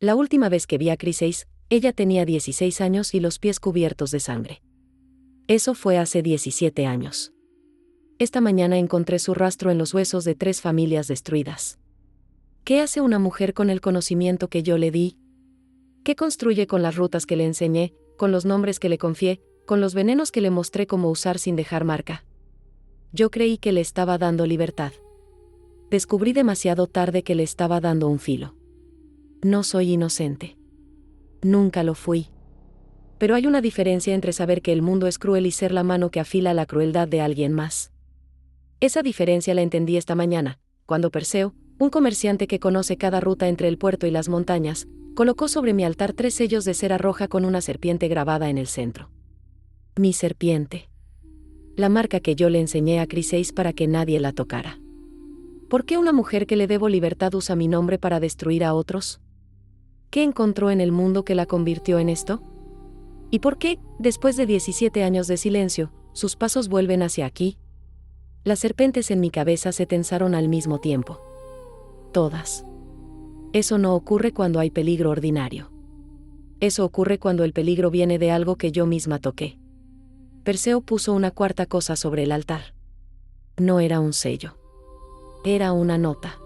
La última vez que vi a Chryseis, ella tenía 16 años y los pies cubiertos de sangre. Eso fue hace 17 años. Esta mañana encontré su rastro en los huesos de 3 familias destruidas. ¿Qué hace una mujer con el conocimiento que yo le di? ¿Qué construye con las rutas que le enseñé, con los nombres que le confié, con los venenos que le mostré cómo usar sin dejar marca? Yo creí que le estaba dando libertad. Descubrí demasiado tarde que le estaba dando un filo. No soy inocente. Nunca lo fui. Pero hay una diferencia entre saber que el mundo es cruel y ser la mano que afila la crueldad de alguien más. Esa diferencia la entendí esta mañana, cuando Perseo, un comerciante que conoce cada ruta entre el puerto y las montañas, colocó sobre mi altar 3 sellos de cera roja con una serpiente grabada en el centro. Mi serpiente. La marca que yo le enseñé a Chryseis para que nadie la tocara. ¿Por qué una mujer que le debo libertad usa mi nombre para destruir a otros? ¿Qué encontró en el mundo que la convirtió en esto? ¿Y por qué, después de 17 años de silencio, sus pasos vuelven hacia aquí? Las serpientes en mi cabeza se tensaron al mismo tiempo. Todas. Eso no ocurre cuando hay peligro ordinario. Eso ocurre cuando el peligro viene de algo que yo misma toqué. Perseo puso una cuarta cosa sobre el altar. No era un sello. Era una nota.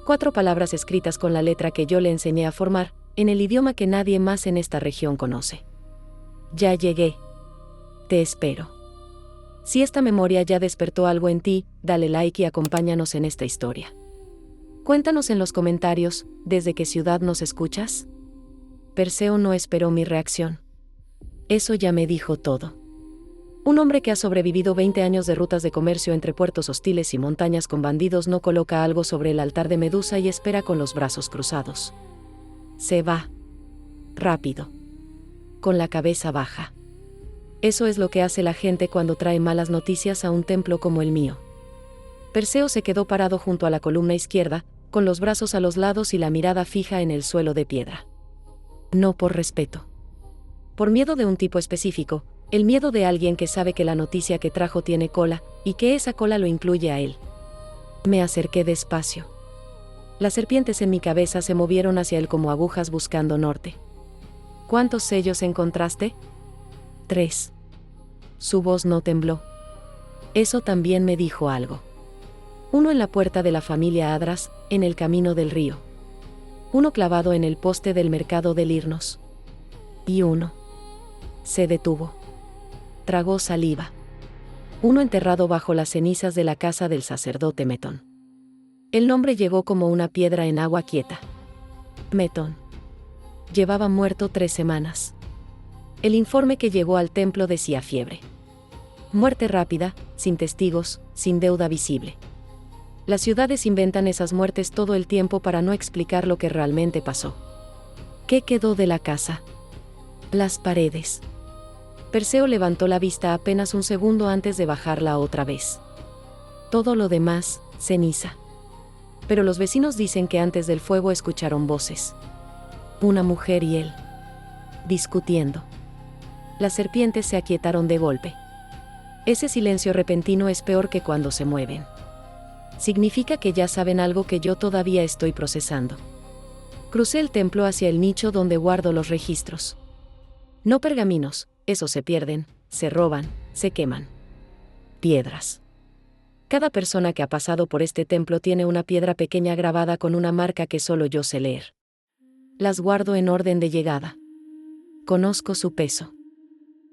4 palabras escritas con la letra que yo le enseñé a formar, en el idioma que nadie más en esta región conoce. Ya llegué. Te espero. Si esta memoria ya despertó algo en ti, dale like y acompáñanos en esta historia. Cuéntanos en los comentarios, ¿desde qué ciudad nos escuchas? Perseo no esperó mi reacción. Eso ya me dijo todo. Un hombre que ha sobrevivido 20 años de rutas de comercio entre puertos hostiles y montañas con bandidos no coloca algo sobre el altar de Medusa y espera con los brazos cruzados. Se va. Rápido. Con la cabeza baja. Eso es lo que hace la gente cuando trae malas noticias a un templo como el mío. Perseo se quedó parado junto a la columna izquierda, con los brazos a los lados y la mirada fija en el suelo de piedra. No por respeto. Por miedo de un tipo específico, el miedo de alguien que sabe que la noticia que trajo tiene cola, y que esa cola lo incluye a él. Me acerqué despacio. Las serpientes en mi cabeza se movieron hacia él como agujas buscando norte. ¿Cuántos sellos encontraste? 3. Su voz no tembló. Eso también me dijo algo. 1 en la puerta de la familia Adras, en el camino del río. 1 clavado en el poste del mercado de Lirnos. Y 1. Se detuvo. Tragó saliva. 1 enterrado bajo las cenizas de la casa del sacerdote Metón. El nombre llegó como una piedra en agua quieta. Metón. Llevaba muerto 3 semanas. El informe que llegó al templo decía fiebre. Muerte rápida, sin testigos, sin deuda visible. Las ciudades inventan esas muertes todo el tiempo para no explicar lo que realmente pasó. ¿Qué quedó de la casa? Las paredes. Perseo levantó la vista apenas un segundo antes de bajarla otra vez. Todo lo demás, ceniza. Pero los vecinos dicen que antes del fuego escucharon voces. Una mujer y él. Discutiendo. Las serpientes se aquietaron de golpe. Ese silencio repentino es peor que cuando se mueven. Significa que ya saben algo que yo todavía estoy procesando. Crucé el templo hacia el nicho donde guardo los registros. No pergaminos, esos se pierden, se roban, se queman. Piedras. Cada persona que ha pasado por este templo tiene una piedra pequeña grabada con una marca que solo yo sé leer. Las guardo en orden de llegada. Conozco su peso.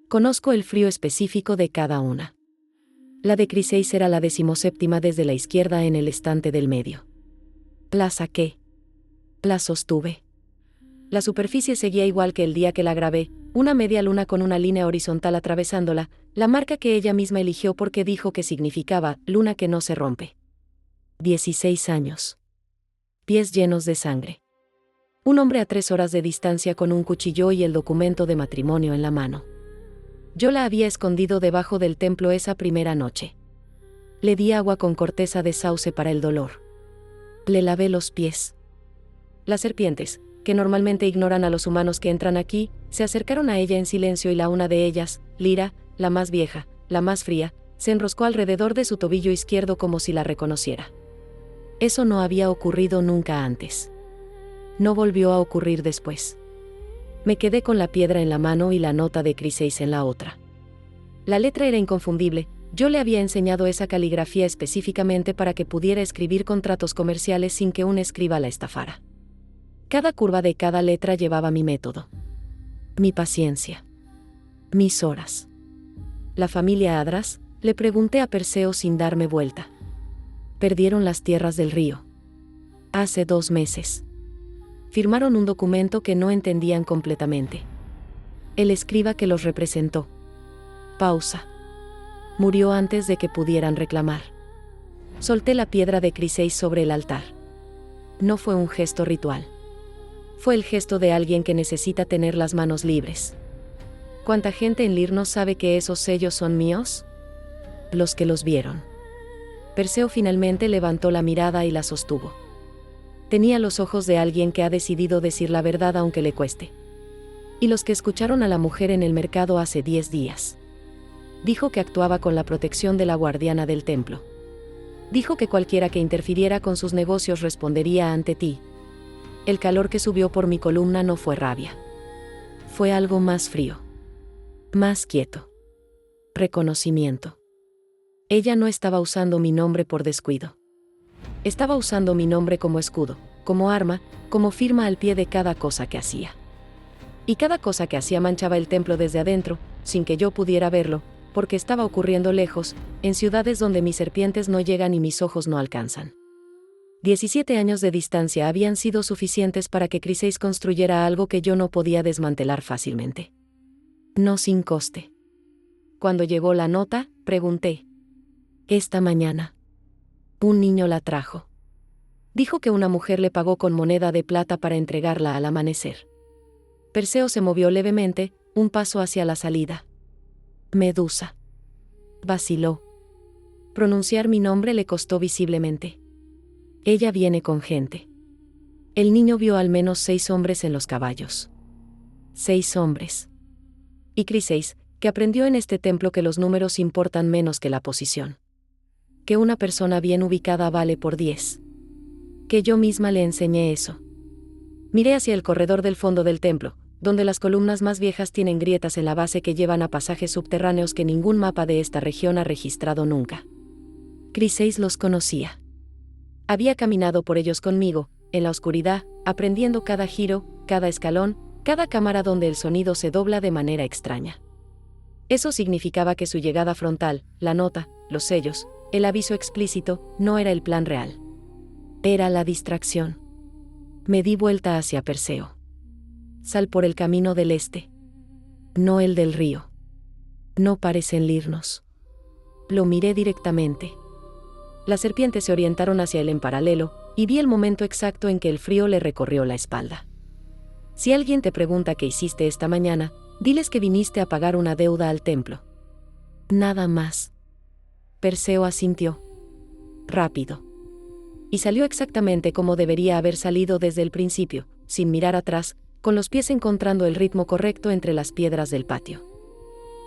Conozco el frío específico de cada una. La de Chryseis era la 17ª desde la izquierda en el estante del medio. La saqué. La sostuve. La superficie seguía igual que el día que la grabé, una media luna con una línea horizontal atravesándola, la marca que ella misma eligió porque dijo que significaba luna que no se rompe. 16 años. Pies llenos de sangre. Un hombre a 3 horas de distancia con un cuchillo y el documento de matrimonio en la mano. Yo la había escondido debajo del templo esa primera noche. Le di agua con corteza de sauce para el dolor. Le lavé los pies. Las serpientes, que normalmente ignoran a los humanos que entran aquí, se acercaron a ella en silencio y la una de ellas, Lira, la más vieja, la más fría, se enroscó alrededor de su tobillo izquierdo como si la reconociera. Eso no había ocurrido nunca antes. No volvió a ocurrir después. Me quedé con la piedra en la mano y la nota de Chryseis en la otra. La letra era inconfundible. Yo le había enseñado esa caligrafía específicamente para que pudiera escribir contratos comerciales sin que un escriba la estafara. Cada curva de cada letra llevaba mi método. Mi paciencia. Mis horas. La familia Adras, le pregunté a Perseo sin darme vuelta. Perdieron las tierras del río. Hace 2 meses. Firmaron un documento que no entendían completamente. El escriba que los representó. Pausa. Murió antes de que pudieran reclamar. Solté la piedra de Chryseis sobre el altar. No fue un gesto ritual. Fue el gesto de alguien que necesita tener las manos libres. ¿Cuánta gente en Lirnos sabe que esos sellos son míos? Los que los vieron. Perseo finalmente levantó la mirada y la sostuvo. Tenía los ojos de alguien que ha decidido decir la verdad aunque le cueste. Y los que escucharon a la mujer en el mercado hace 10 días. Dijo que actuaba con la protección de la guardiana del templo. Dijo que cualquiera que interfiriera con sus negocios respondería ante ti. El calor que subió por mi columna no fue rabia. Fue algo más frío. Más quieto. Reconocimiento. Ella no estaba usando mi nombre por descuido. Estaba usando mi nombre como escudo, como arma, como firma al pie de cada cosa que hacía. Y cada cosa que hacía manchaba el templo desde adentro, sin que yo pudiera verlo, porque estaba ocurriendo lejos, en ciudades donde mis serpientes no llegan y mis ojos no alcanzan. 17 años de distancia habían sido suficientes para que Chryseis construyera algo que yo no podía desmantelar fácilmente. No sin coste. Cuando llegó la nota, pregunté. Esta mañana. Un niño la trajo. Dijo que una mujer le pagó con moneda de plata para entregarla al amanecer. Perseo se movió levemente, un paso hacia la salida. Medusa. Vaciló. Pronunciar mi nombre le costó visiblemente. Ella viene con gente. El niño vio al menos 6 hombres en los caballos. 6 hombres. Y Chryseis, que aprendió en este templo que los números importan menos que la posición. Que una persona bien ubicada vale por 10. Que yo misma le enseñé eso. Miré hacia el corredor del fondo del templo, donde las columnas más viejas tienen grietas en la base que llevan a pasajes subterráneos que ningún mapa de esta región ha registrado nunca. Chryseis los conocía. Había caminado por ellos conmigo, en la oscuridad, aprendiendo cada giro, cada escalón, cada cámara donde el sonido se dobla de manera extraña. Eso significaba que su llegada frontal, la nota, los sellos, el aviso explícito, no era el plan real. Era la distracción. Me di vuelta hacia Perseo. Sal por el camino del este. No el del río. No parecen Lirnos. Lo miré directamente. Las serpientes se orientaron hacia él en paralelo, y vi el momento exacto en que el frío le recorrió la espalda. Si alguien te pregunta qué hiciste esta mañana, diles que viniste a pagar una deuda al templo. Nada más. Perseo asintió. Rápido. Y salió exactamente como debería haber salido desde el principio, sin mirar atrás, con los pies encontrando el ritmo correcto entre las piedras del patio.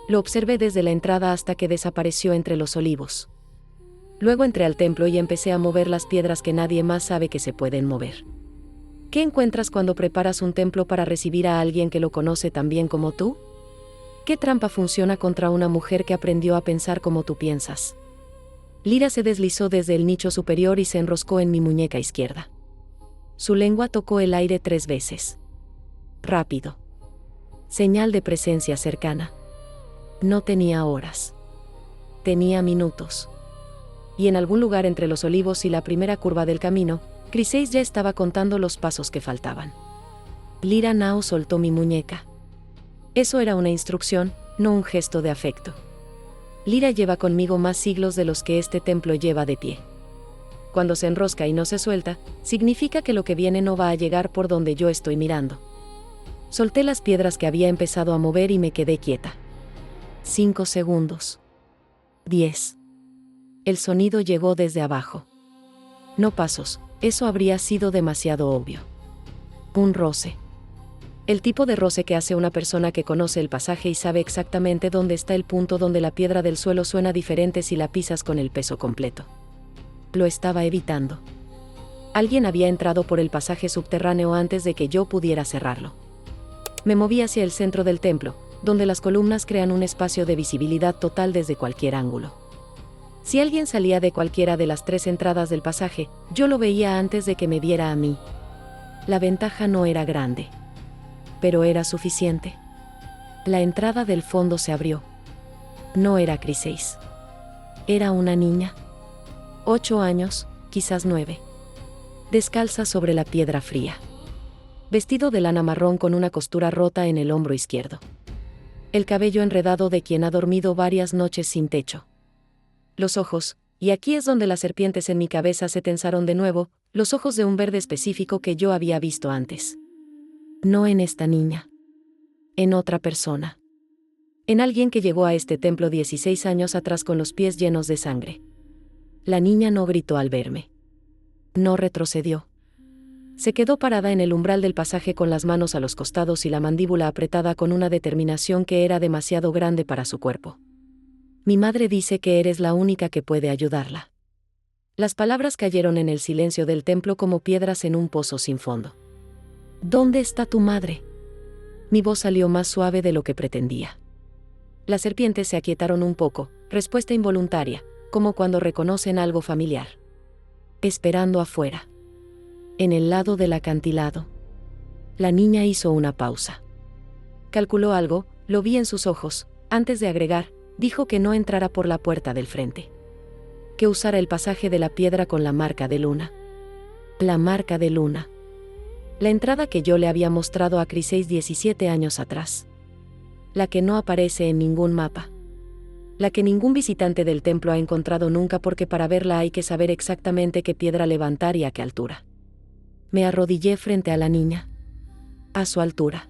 Lo observé desde la entrada hasta que desapareció entre los olivos. Luego entré al templo y empecé a mover las piedras que nadie más sabe que se pueden mover. ¿Qué encuentras cuando preparas un templo para recibir a alguien que lo conoce tan bien como tú? ¿Qué trampa funciona contra una mujer que aprendió a pensar como tú piensas? Lira se deslizó desde el nicho superior y se enroscó en mi muñeca izquierda. Su lengua tocó el aire 3 veces. Rápido. Señal de presencia cercana. No tenía horas. Tenía minutos. Y en algún lugar entre los olivos y la primera curva del camino, Chryseis ya estaba contando los pasos que faltaban. Lira Nao soltó mi muñeca. Eso era una instrucción, no un gesto de afecto. Lira lleva conmigo más siglos de los que este templo lleva de pie. Cuando se enrosca y no se suelta, significa que lo que viene no va a llegar por donde yo estoy mirando. Solté las piedras que había empezado a mover y me quedé quieta. 5 segundos. 10. El sonido llegó desde abajo. No pasos, eso habría sido demasiado obvio. Un roce. El tipo de roce que hace una persona que conoce el pasaje y sabe exactamente dónde está el punto donde la piedra del suelo suena diferente si la pisas con el peso completo. Lo estaba evitando. Alguien había entrado por el pasaje subterráneo antes de que yo pudiera cerrarlo. Me moví hacia el centro del templo, donde las columnas crean un espacio de visibilidad total desde cualquier ángulo. Si alguien salía de cualquiera de las 3 entradas del pasaje, yo lo veía antes de que me viera a mí. La ventaja no era grande, pero era suficiente. La entrada del fondo se abrió. No era Chryseis. Era una niña. 8 años, quizás 9. Descalza sobre la piedra fría. Vestido de lana marrón con una costura rota en el hombro izquierdo. El cabello enredado de quien ha dormido varias noches sin techo. Los ojos, y aquí es donde las serpientes en mi cabeza se tensaron de nuevo, los ojos de un verde específico que yo había visto antes. No en esta niña. En otra persona. En alguien que llegó a este templo 16 años atrás con los pies llenos de sangre. La niña no gritó al verme. No retrocedió. Se quedó parada en el umbral del pasaje con las manos a los costados y la mandíbula apretada con una determinación que era demasiado grande para su cuerpo. Mi madre dice que eres la única que puede ayudarla. Las palabras cayeron en el silencio del templo como piedras en un pozo sin fondo. ¿Dónde está tu madre? Mi voz salió más suave de lo que pretendía. Las serpientes se aquietaron un poco, respuesta involuntaria, como cuando reconocen algo familiar. Esperando afuera. En el lado del acantilado. La niña hizo una pausa. Calculó algo, lo vi en sus ojos, antes de agregar, dijo que no entrara por la puerta del frente. Que usara el pasaje de la piedra con la marca de luna. La marca de luna. La entrada que yo le había mostrado a Chryseis 17 años atrás. La que no aparece en ningún mapa. La que ningún visitante del templo ha encontrado nunca porque para verla hay que saber exactamente qué piedra levantar y a qué altura. Me arrodillé frente a la niña. A su altura.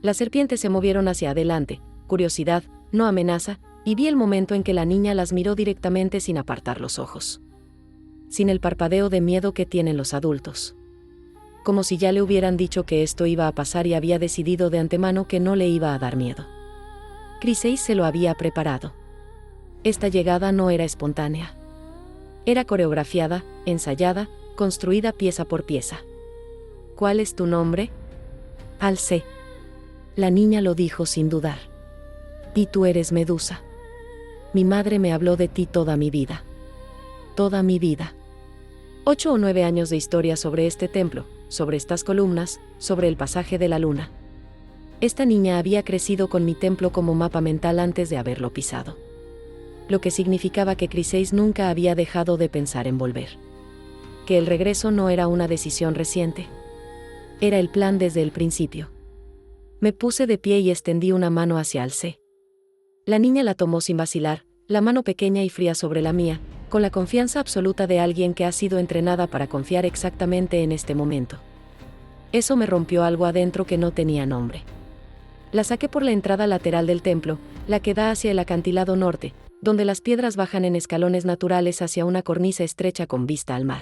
Las serpientes se movieron hacia adelante, curiosidad, no amenaza, y vi el momento en que la niña las miró directamente sin apartar los ojos. Sin el parpadeo de miedo que tienen los adultos. Como si ya le hubieran dicho que esto iba a pasar y había decidido de antemano que no le iba a dar miedo. Chryseis se lo había preparado. Esta llegada no era espontánea. Era coreografiada, ensayada, construida pieza por pieza. ¿Cuál es tu nombre? Alcé. La niña lo dijo sin dudar. Y tú eres Medusa. Mi madre me habló de ti toda mi vida. Toda mi vida. 8 o 9 años de historia sobre este templo, sobre estas columnas, sobre el pasaje de la luna. Esta niña había crecido con mi templo como mapa mental antes de haberlo pisado. Lo que significaba que Chryseis nunca había dejado de pensar en volver. Que el regreso no era una decisión reciente. Era el plan desde el principio. Me puse de pie y extendí una mano hacia Alcé. La niña la tomó sin vacilar, la mano pequeña y fría sobre la mía, con la confianza absoluta de alguien que ha sido entrenada para confiar exactamente en este momento. Eso me rompió algo adentro que no tenía nombre. La saqué por la entrada lateral del templo, la que da hacia el acantilado norte, donde las piedras bajan en escalones naturales hacia una cornisa estrecha con vista al mar.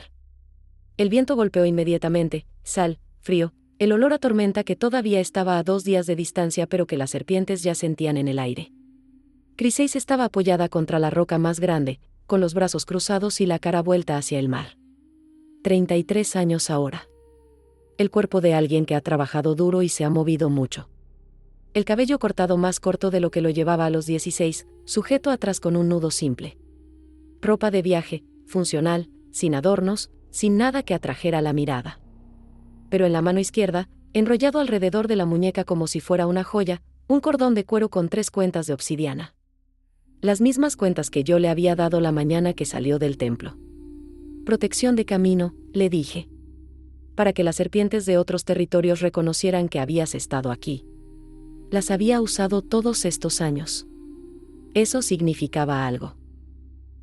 El viento golpeó inmediatamente, sal, frío, el olor a tormenta que todavía estaba a 2 días de distancia pero que las serpientes ya sentían en el aire. Chryseis estaba apoyada contra la roca más grande, con los brazos cruzados y la cara vuelta hacia el mar. 33 años ahora. El cuerpo de alguien que ha trabajado duro y se ha movido mucho. El cabello cortado más corto de lo que lo llevaba a los 16, sujeto atrás con un nudo simple. Ropa de viaje, funcional, sin adornos, sin nada que atrajera la mirada. Pero en la mano izquierda, enrollado alrededor de la muñeca como si fuera una joya, un cordón de cuero con 3 cuentas de obsidiana. Las mismas cuentas que yo le había dado la mañana que salió del templo. Protección de camino, le dije. Para que las serpientes de otros territorios reconocieran que habías estado aquí. Las había usado todos estos años. Eso significaba algo.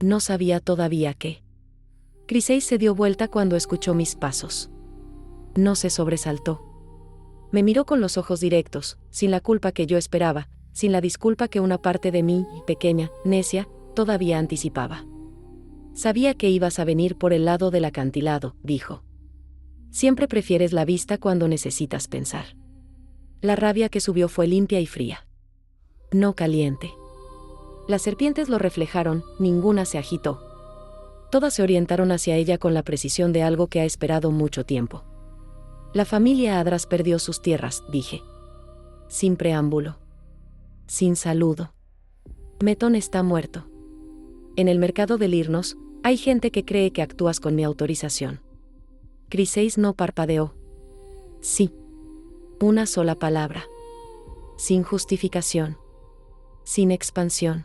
No sabía todavía qué. Chryseis se dio vuelta cuando escuchó mis pasos. No se sobresaltó. Me miró con los ojos directos, sin la culpa que yo esperaba, sin la disculpa que una parte de mí, pequeña, necia, todavía anticipaba. Sabía que ibas a venir por el lado del acantilado, dijo. Siempre prefieres la vista cuando necesitas pensar. La rabia que subió fue limpia y fría. No caliente. Las serpientes lo reflejaron, ninguna se agitó. Todas se orientaron hacia ella con la precisión de algo que ha esperado mucho tiempo. La familia Adras perdió sus tierras, dije. Sin preámbulo. Sin saludo. Meton está muerto. En el mercado de Lirnos, hay gente que cree que actúas con mi autorización. Chryseis no parpadeó. Sí. Una sola palabra. Sin justificación. Sin expansión.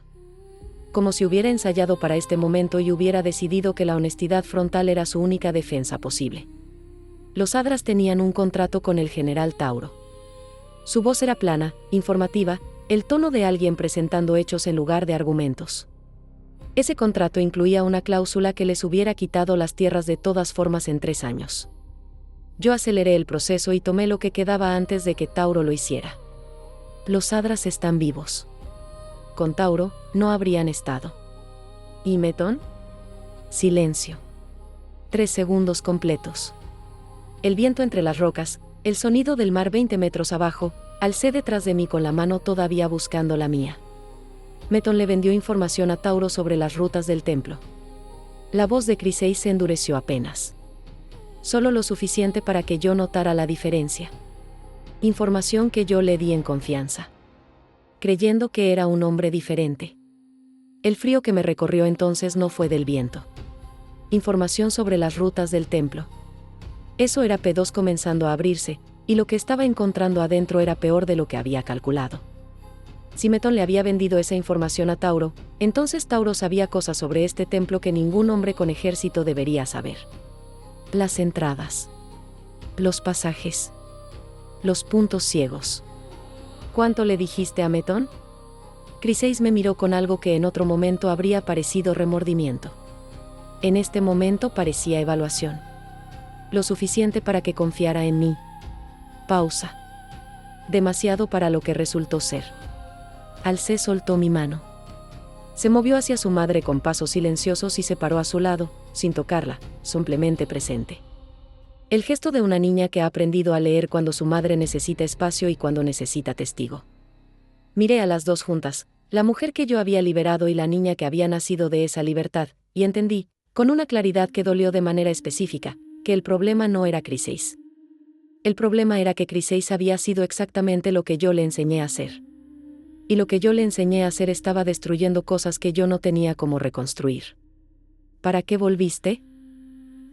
Como si hubiera ensayado para este momento y hubiera decidido que la honestidad frontal era su única defensa posible. Los Adras tenían un contrato con el general Tauro. Su voz era plana, informativa, el tono de alguien presentando hechos en lugar de argumentos. Ese contrato incluía una cláusula que les hubiera quitado las tierras de todas formas en 3 años. Yo aceleré el proceso y tomé lo que quedaba antes de que Tauro lo hiciera. Los Adras están vivos. Con Tauro, no habrían estado. ¿Y Meton? Silencio. 3 segundos completos. El viento entre las rocas, el sonido del mar 20 metros abajo, alcé detrás de mí con la mano todavía buscando la mía. Meton le vendió información a Tauro sobre las rutas del templo. La voz de Chryseis se endureció apenas. Solo lo suficiente para que yo notara la diferencia. Información que yo le di en confianza, creyendo que era un hombre diferente. El frío que me recorrió entonces no fue del viento. Información sobre las rutas del templo. Eso era P2 comenzando a abrirse, y lo que estaba encontrando adentro era peor de lo que había calculado. Si Meton le había vendido esa información a Tauro, entonces Tauro sabía cosas sobre este templo que ningún hombre con ejército debería saber. Las entradas. Los pasajes. Los puntos ciegos. ¿Cuánto le dijiste a Meton? Chryseis me miró con algo que en otro momento habría parecido remordimiento. En este momento parecía evaluación. Lo suficiente para que confiara en mí. Pausa. Demasiado para lo que resultó ser. Alcé soltó mi mano. Se movió hacia su madre con pasos silenciosos y se paró a su lado, sin tocarla, simplemente presente. El gesto de una niña que ha aprendido a leer cuando su madre necesita espacio y cuando necesita testigo. Miré a las dos juntas, la mujer que yo había liberado y la niña que había nacido de esa libertad, y entendí, con una claridad que dolió de manera específica, que el problema no era Chryseis. El problema era que Chryseis había sido exactamente lo que yo le enseñé a hacer. Y lo que yo le enseñé a hacer estaba destruyendo cosas que yo no tenía cómo reconstruir. ¿Para qué volviste?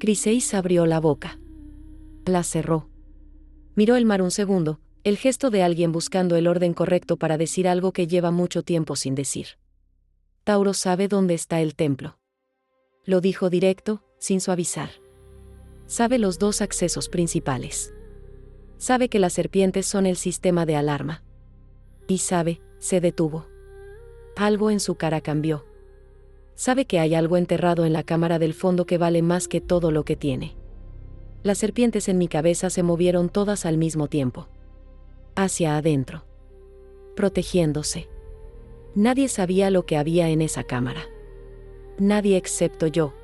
Chryseis abrió la boca. La cerró. Miró el mar un segundo, el gesto de alguien buscando el orden correcto para decir algo que lleva mucho tiempo sin decir. Tauro sabe dónde está el templo. Lo dijo directo, sin suavizar. Sabe los 2 accesos principales. Sabe que las serpientes son el sistema de alarma. Y sabe, se detuvo. Algo en su cara cambió. Sabe que hay algo enterrado en la cámara del fondo que vale más que todo lo que tiene. Las serpientes en mi cabeza se movieron todas al mismo tiempo. Hacia adentro. Protegiéndose. Nadie sabía lo que había en esa cámara. Nadie excepto yo.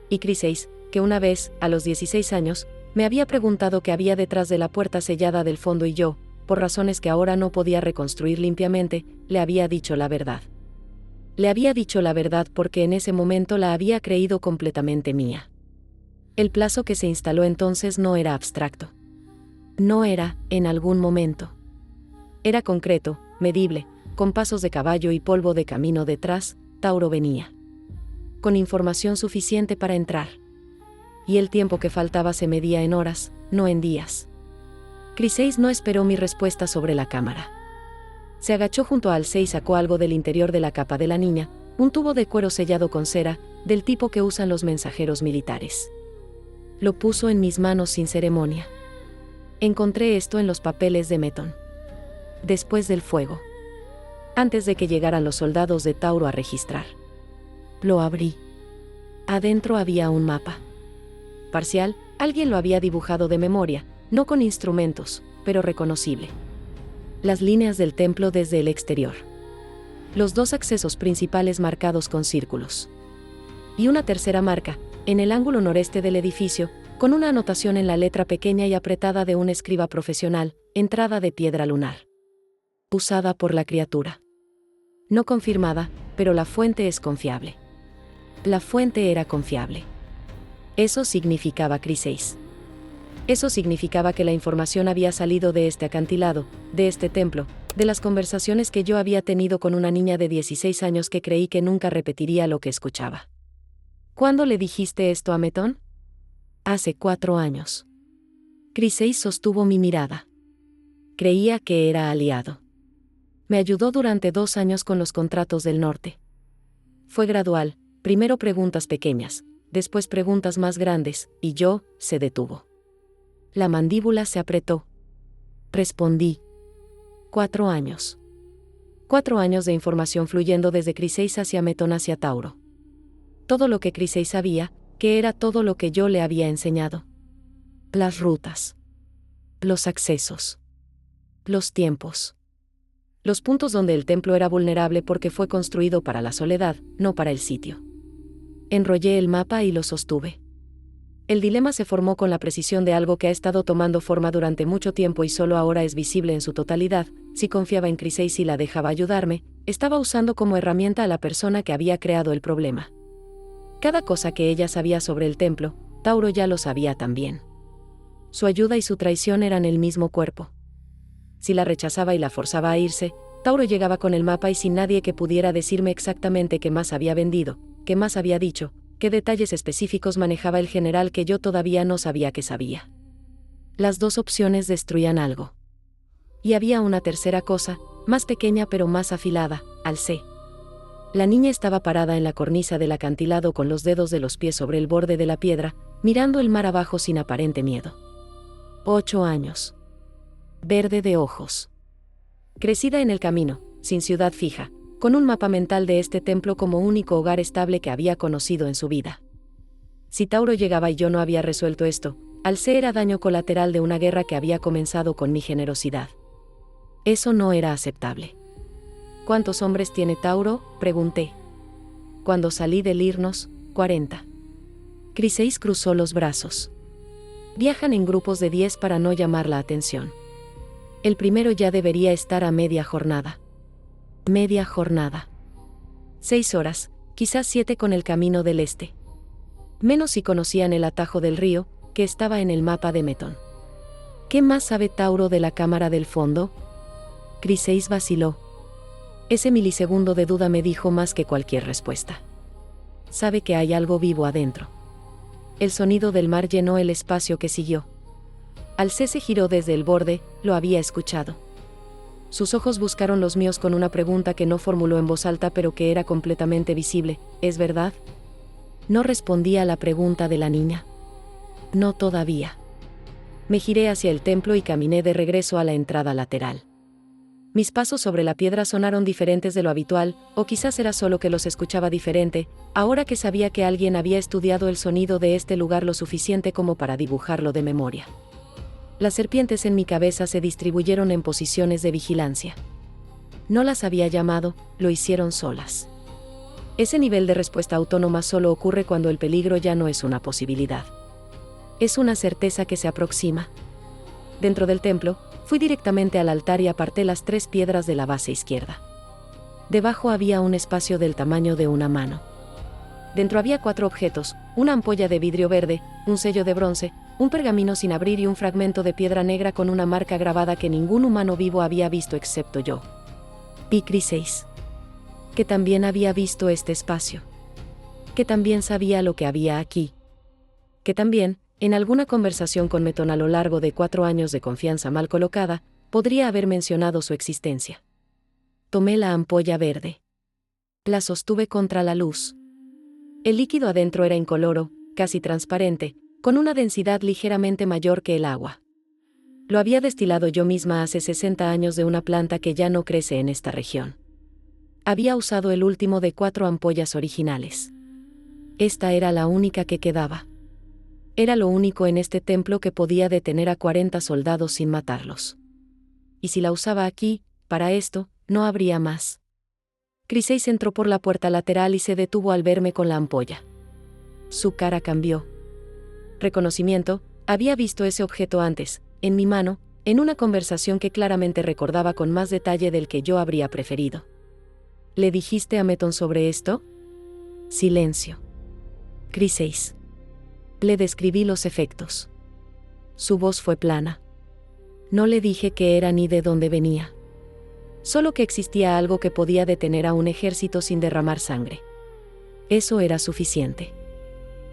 Y Chryseis, que una vez, a los 16 años, me había preguntado qué había detrás de la puerta sellada del fondo y yo, por razones que ahora no podía reconstruir limpiamente, le había dicho la verdad. Le había dicho la verdad porque en ese momento la había creído completamente mía. El plazo que se instaló entonces no era abstracto. No era, en algún momento. Era concreto, medible, con pasos de caballo y polvo de camino detrás, Tauro venía. Con información suficiente para entrar. Y el tiempo que faltaba se medía en horas, no en días. Chryseis no esperó mi respuesta sobre la cámara. Se agachó junto a Alcé y sacó algo del interior de la capa de la niña, un tubo de cuero sellado con cera, del tipo que usan los mensajeros militares. Lo puso en mis manos sin ceremonia. Encontré esto en los papeles de Meton. Después del fuego. Antes de que llegaran los soldados de Tauro a registrar. Lo abrí. Adentro había un mapa. Parcial, alguien lo había dibujado de memoria, no con instrumentos, pero reconocible. Las líneas del templo desde el exterior. Los 2 accesos principales marcados con círculos. Y una tercera marca, en el ángulo noreste del edificio, con una anotación en la letra pequeña y apretada de un escriba profesional, entrada de piedra lunar. Usada por la criatura. No confirmada, pero la fuente es confiable. La fuente era confiable. Eso significaba Chryseis. Eso significaba que la información había salido de este acantilado, de este templo, de las conversaciones que yo había tenido con una niña de 16 años que creí que nunca repetiría lo que escuchaba. ¿Cuándo le dijiste esto a Meton? Hace 4 años. Chryseis sostuvo mi mirada. Creía que era aliado. Me ayudó durante 2 años con los contratos del norte. Fue gradual, primero preguntas pequeñas, después preguntas más grandes, y yo, se detuvo. La mandíbula se apretó. Respondí. 4 años. 4 años de información fluyendo desde Chryseis hacia Meton hacia Tauro. Todo lo que Chryseis sabía, que era todo lo que yo le había enseñado. Las rutas. Los accesos. Los tiempos. Los puntos donde el templo era vulnerable porque fue construido para la soledad, no para el sitio. Enrollé el mapa y lo sostuve. El dilema se formó con la precisión de algo que ha estado tomando forma durante mucho tiempo y solo ahora es visible en su totalidad. Si confiaba en Chryseis y la dejaba ayudarme, estaba usando como herramienta a la persona que había creado el problema. Cada cosa que ella sabía sobre el templo, Tauro ya lo sabía también. Su ayuda y su traición eran el mismo cuerpo. Si la rechazaba y la forzaba a irse, Tauro llegaba con el mapa y sin nadie que pudiera decirme exactamente qué más había vendido, qué más había dicho, qué detalles específicos manejaba el general que yo todavía no sabía que sabía. Las 2 opciones destruían algo. Y había una tercera cosa, más pequeña pero más afilada, alcé. La niña estaba parada en la cornisa del acantilado con los dedos de los pies sobre el borde de la piedra, mirando el mar abajo sin aparente miedo. 8 años. Verde de ojos. Crecida en el camino, sin ciudad fija, con un mapa mental de este templo como único hogar estable que había conocido en su vida. Si Tauro llegaba y yo no había resuelto esto, alcé era daño colateral de una guerra que había comenzado con mi generosidad. Eso no era aceptable. ¿Cuántos hombres tiene Tauro?, pregunté. Cuando salí del Irnos, 40. Chryseis cruzó los brazos. Viajan en grupos de 10 para no llamar la atención. El primero ya debería estar a media jornada. Media jornada. 6 horas, quizás 7 con el camino del este. Menos si conocían el atajo del río, que estaba en el mapa de Meton. ¿Qué más sabe Tauro de la cámara del fondo? Chryseis vaciló. Ese milisegundo de duda me dijo más que cualquier respuesta. Sabe que hay algo vivo adentro. El sonido del mar llenó el espacio que siguió. Alcé se giró desde el borde, lo había escuchado. Sus ojos buscaron los míos con una pregunta que no formuló en voz alta pero que era completamente visible. ¿Es verdad? No respondí a la pregunta de la niña. No todavía. Me giré hacia el templo y caminé de regreso a la entrada lateral. Mis pasos sobre la piedra sonaron diferentes de lo habitual, o quizás era solo que los escuchaba diferente, ahora que sabía que alguien había estudiado el sonido de este lugar lo suficiente como para dibujarlo de memoria. Las serpientes en mi cabeza se distribuyeron en posiciones de vigilancia. No las había llamado, lo hicieron solas. Ese nivel de respuesta autónoma solo ocurre cuando el peligro ya no es una posibilidad. Es una certeza que se aproxima. Dentro del templo, fui directamente al altar y aparté las 3 piedras de la base izquierda. Debajo había un espacio del tamaño de una mano. Dentro había 4 objetos, una ampolla de vidrio verde, un sello de bronce, un pergamino sin abrir y un fragmento de piedra negra con una marca grabada que ningún humano vivo había visto excepto yo. Y Chryseis. Que también había visto este espacio. Que también sabía lo que había aquí. Que también, en alguna conversación con Meton a lo largo de 4 años de confianza mal colocada, podría haber mencionado su existencia. Tomé la ampolla verde. La sostuve contra la luz. El líquido adentro era incoloro, casi transparente, con una densidad ligeramente mayor que el agua. Lo había destilado yo misma hace 60 años de una planta que ya no crece en esta región. Había usado el último de 4 ampollas originales. Esta era la única que quedaba. Era lo único en este templo que podía detener a 40 soldados sin matarlos. Y si la usaba aquí, para esto, no habría más. Chryseis entró por la puerta lateral y se detuvo al verme con la ampolla. Su cara cambió. Reconocimiento, había visto ese objeto antes, en mi mano, en una conversación que claramente recordaba con más detalle del que yo habría preferido. ¿Le dijiste a Meton sobre esto? Silencio. Criseis. Le describí los efectos. Su voz fue plana. No le dije qué era ni de dónde venía. Solo que existía algo que podía detener a un ejército sin derramar sangre. Eso era suficiente.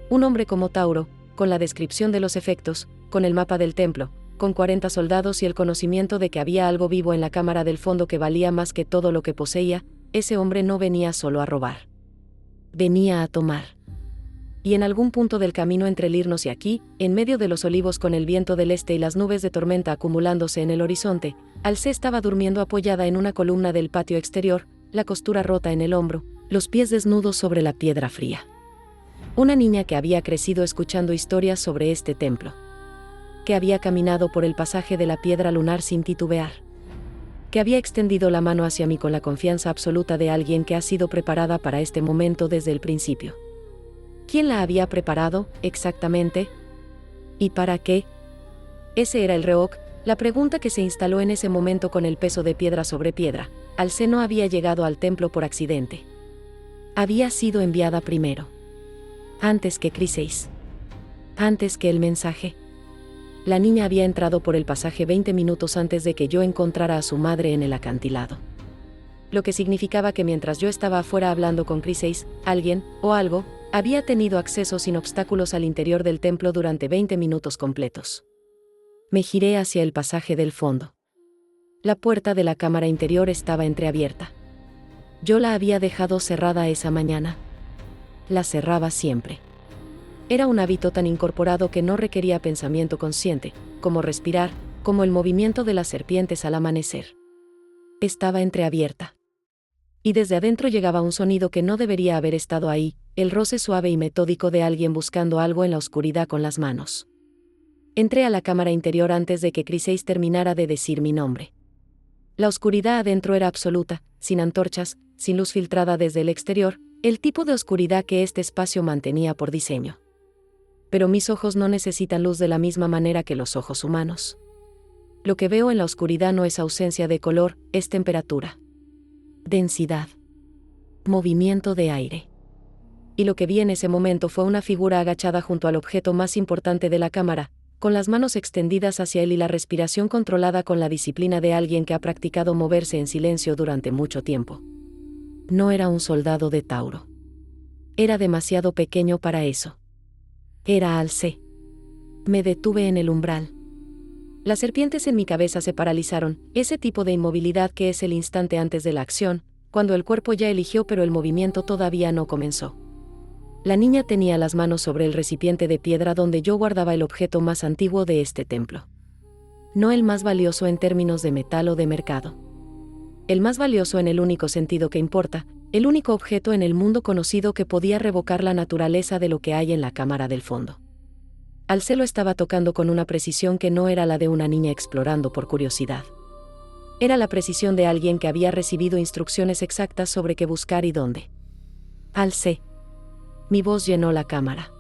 Un hombre como Tauro, con la descripción de los efectos, con el mapa del templo, con 40 soldados y el conocimiento de que había algo vivo en la cámara del fondo que valía más que todo lo que poseía, ese hombre no venía solo a robar. Venía a tomar. Y en algún punto del camino entre el irnos y aquí, en medio de los olivos con el viento del este y las nubes de tormenta acumulándose en el horizonte, Alcé estaba durmiendo apoyada en una columna del patio exterior, la costura rota en el hombro, los pies desnudos sobre la piedra fría. Una niña que había crecido escuchando historias sobre este templo. Que había caminado por el pasaje de la piedra lunar sin titubear. Que había extendido la mano hacia mí con la confianza absoluta de alguien que ha sido preparada para este momento desde el principio. ¿Quién la había preparado, exactamente? ¿Y para qué? Ese era el Reok, la pregunta que se instaló en ese momento con el peso de piedra sobre piedra. Alcé no había llegado al templo por accidente. Había sido enviada primero. Antes que Criseis. Antes que el mensaje. La niña había entrado por el pasaje 20 minutos antes de que yo encontrara a su madre en el acantilado. Lo que significaba que mientras yo estaba afuera hablando con Criseis, alguien, o algo, había tenido acceso sin obstáculos al interior del templo durante 20 minutos completos. Me giré hacia el pasaje del fondo. La puerta de la cámara interior estaba entreabierta. Yo la había dejado cerrada esa mañana. La cerraba siempre. Era un hábito tan incorporado que no requería pensamiento consciente, como respirar, como el movimiento de las serpientes al amanecer. Estaba entreabierta. Y desde adentro llegaba un sonido que no debería haber estado ahí, el roce suave y metódico de alguien buscando algo en la oscuridad con las manos. Entré a la cámara interior antes de que Criseis terminara de decir mi nombre. La oscuridad adentro era absoluta, sin antorchas, sin luz filtrada desde el exterior, el tipo de oscuridad que este espacio mantenía por diseño. Pero mis ojos no necesitan luz de la misma manera que los ojos humanos. Lo que veo en la oscuridad no es ausencia de color, es temperatura. Densidad. Movimiento de aire. Y lo que vi en ese momento fue una figura agachada junto al objeto más importante de la cámara, con las manos extendidas hacia él y la respiración controlada con la disciplina de alguien que ha practicado moverse en silencio durante mucho tiempo. No era un soldado de Tauro. Era demasiado pequeño para eso. Era Alcé. Me detuve en el umbral. Las serpientes en mi cabeza se paralizaron, ese tipo de inmovilidad que es el instante antes de la acción, cuando el cuerpo ya eligió pero el movimiento todavía no comenzó. La niña tenía las manos sobre el recipiente de piedra donde yo guardaba el objeto más antiguo de este templo. No el más valioso en términos de metal o de mercado. El más valioso en el único sentido que importa, el único objeto en el mundo conocido que podía revocar la naturaleza de lo que hay en la cámara del fondo. Alcé lo estaba tocando con una precisión que no era la de una niña explorando por curiosidad. Era la precisión de alguien que había recibido instrucciones exactas sobre qué buscar y dónde. Alcé. Mi voz llenó la cámara.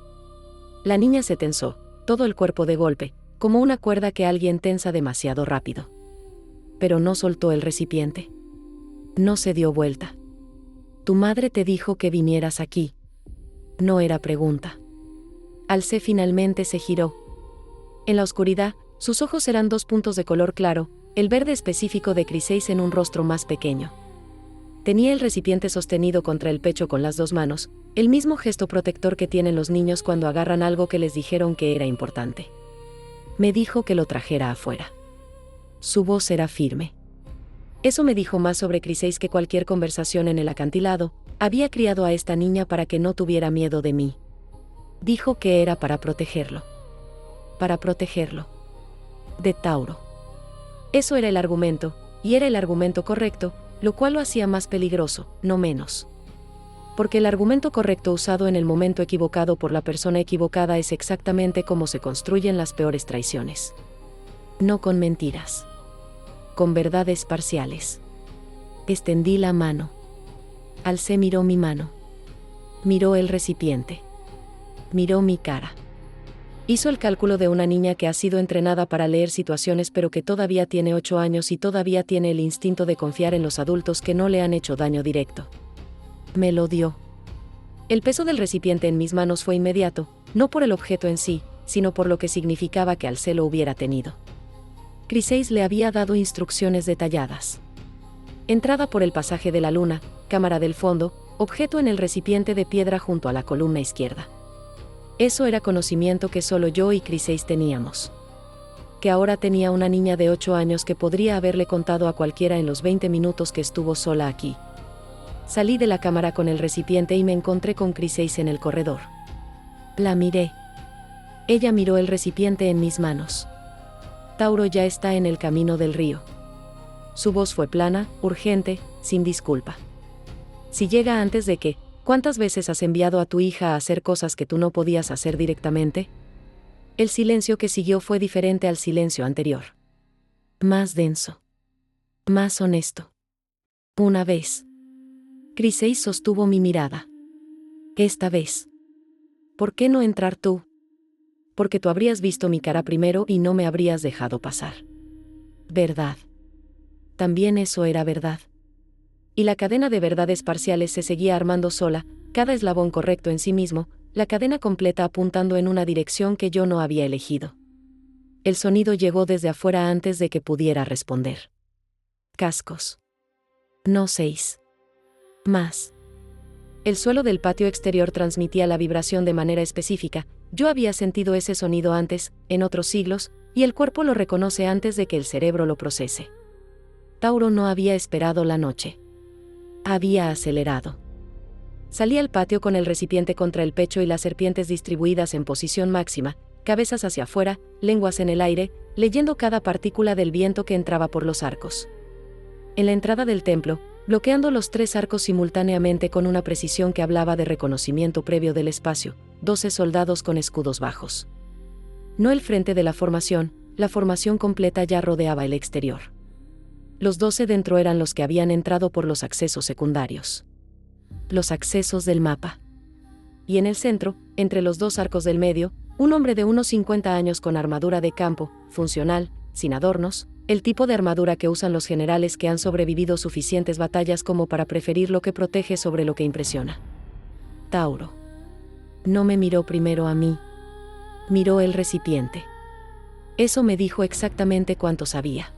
La niña se tensó, todo el cuerpo de golpe, como una cuerda que alguien tensa demasiado rápido. Pero no soltó el recipiente. No se dio vuelta. Tu madre te dijo que vinieras aquí. No era pregunta. Alcé finalmente se giró. En la oscuridad, sus ojos eran 2 puntos de color claro, el verde específico de Criseis en un rostro más pequeño. Tenía el recipiente sostenido contra el pecho con las 2 manos, el mismo gesto protector que tienen los niños cuando agarran algo que les dijeron que era importante. Me dijo que lo trajera afuera. Su voz era firme. Eso me dijo más sobre Criseis que cualquier conversación en el acantilado. Había criado a esta niña para que no tuviera miedo de mí. Dijo que era para protegerlo. Para protegerlo. De Tauro. Eso era el argumento, y era el argumento correcto, lo cual lo hacía más peligroso, no menos. Porque el argumento correcto usado en el momento equivocado por la persona equivocada es exactamente como se construyen las peores traiciones. No con mentiras. Con verdades parciales. Extendí la mano. Alcé miró mi mano. Miró el recipiente. Miró mi cara. Hizo el cálculo de una niña que ha sido entrenada para leer situaciones pero que todavía tiene 8 años y todavía tiene el instinto de confiar en los adultos que no le han hecho daño directo. Me lo dio. El peso del recipiente en mis manos fue inmediato, no por el objeto en sí, sino por lo que significaba que Alcé lo hubiera tenido. Chryseis le había dado instrucciones detalladas. Entrada por el pasaje de la luna, cámara del fondo, objeto en el recipiente de piedra junto a la columna izquierda. Eso era conocimiento que solo yo y Chryseis teníamos. Que ahora tenía una niña de 8 años que podría haberle contado a cualquiera en los 20 minutos que estuvo sola aquí. Salí de la cámara con el recipiente y me encontré con Chryseis en el corredor. La miré. Ella miró el recipiente en mis manos. Tauro ya está en el camino del río. Su voz fue plana, urgente, sin disculpa. Si llega antes de que, ¿cuántas veces has enviado a tu hija a hacer cosas que tú no podías hacer directamente? El silencio que siguió fue diferente al silencio anterior. Más denso. Más honesto. Una vez. Chryseis sostuvo mi mirada. Esta vez. ¿Por qué no entrar tú? Porque tú habrías visto mi cara primero y no me habrías dejado pasar. Verdad. También eso era verdad. Y la cadena de verdades parciales se seguía armando sola, cada eslabón correcto en sí mismo, la cadena completa apuntando en una dirección que yo no había elegido. El sonido llegó desde afuera antes de que pudiera responder. Cascos. No 6. Más. El suelo del patio exterior transmitía la vibración de manera específica. Yo había sentido ese sonido antes, en otros siglos, y el cuerpo lo reconoce antes de que el cerebro lo procese. Tauro no había esperado la noche. Había acelerado. Salí al patio con el recipiente contra el pecho y las serpientes distribuidas en posición máxima, cabezas hacia afuera, lenguas en el aire, leyendo cada partícula del viento que entraba por los arcos. En la entrada del templo, bloqueando los 3 arcos simultáneamente con una precisión que hablaba de reconocimiento previo del espacio, 12 soldados con escudos bajos. No el frente de la formación completa ya rodeaba el exterior. Los 12 dentro eran los que habían entrado por los accesos secundarios. Los accesos del mapa. Y en el centro, entre los 2 arcos del medio, un hombre de unos 50 años con armadura de campo, funcional, sin adornos, el tipo de armadura que usan los generales que han sobrevivido suficientes batallas como para preferir lo que protege sobre lo que impresiona. Tauro. No me miró primero a mí. Miró el recipiente. Eso me dijo exactamente cuánto sabía.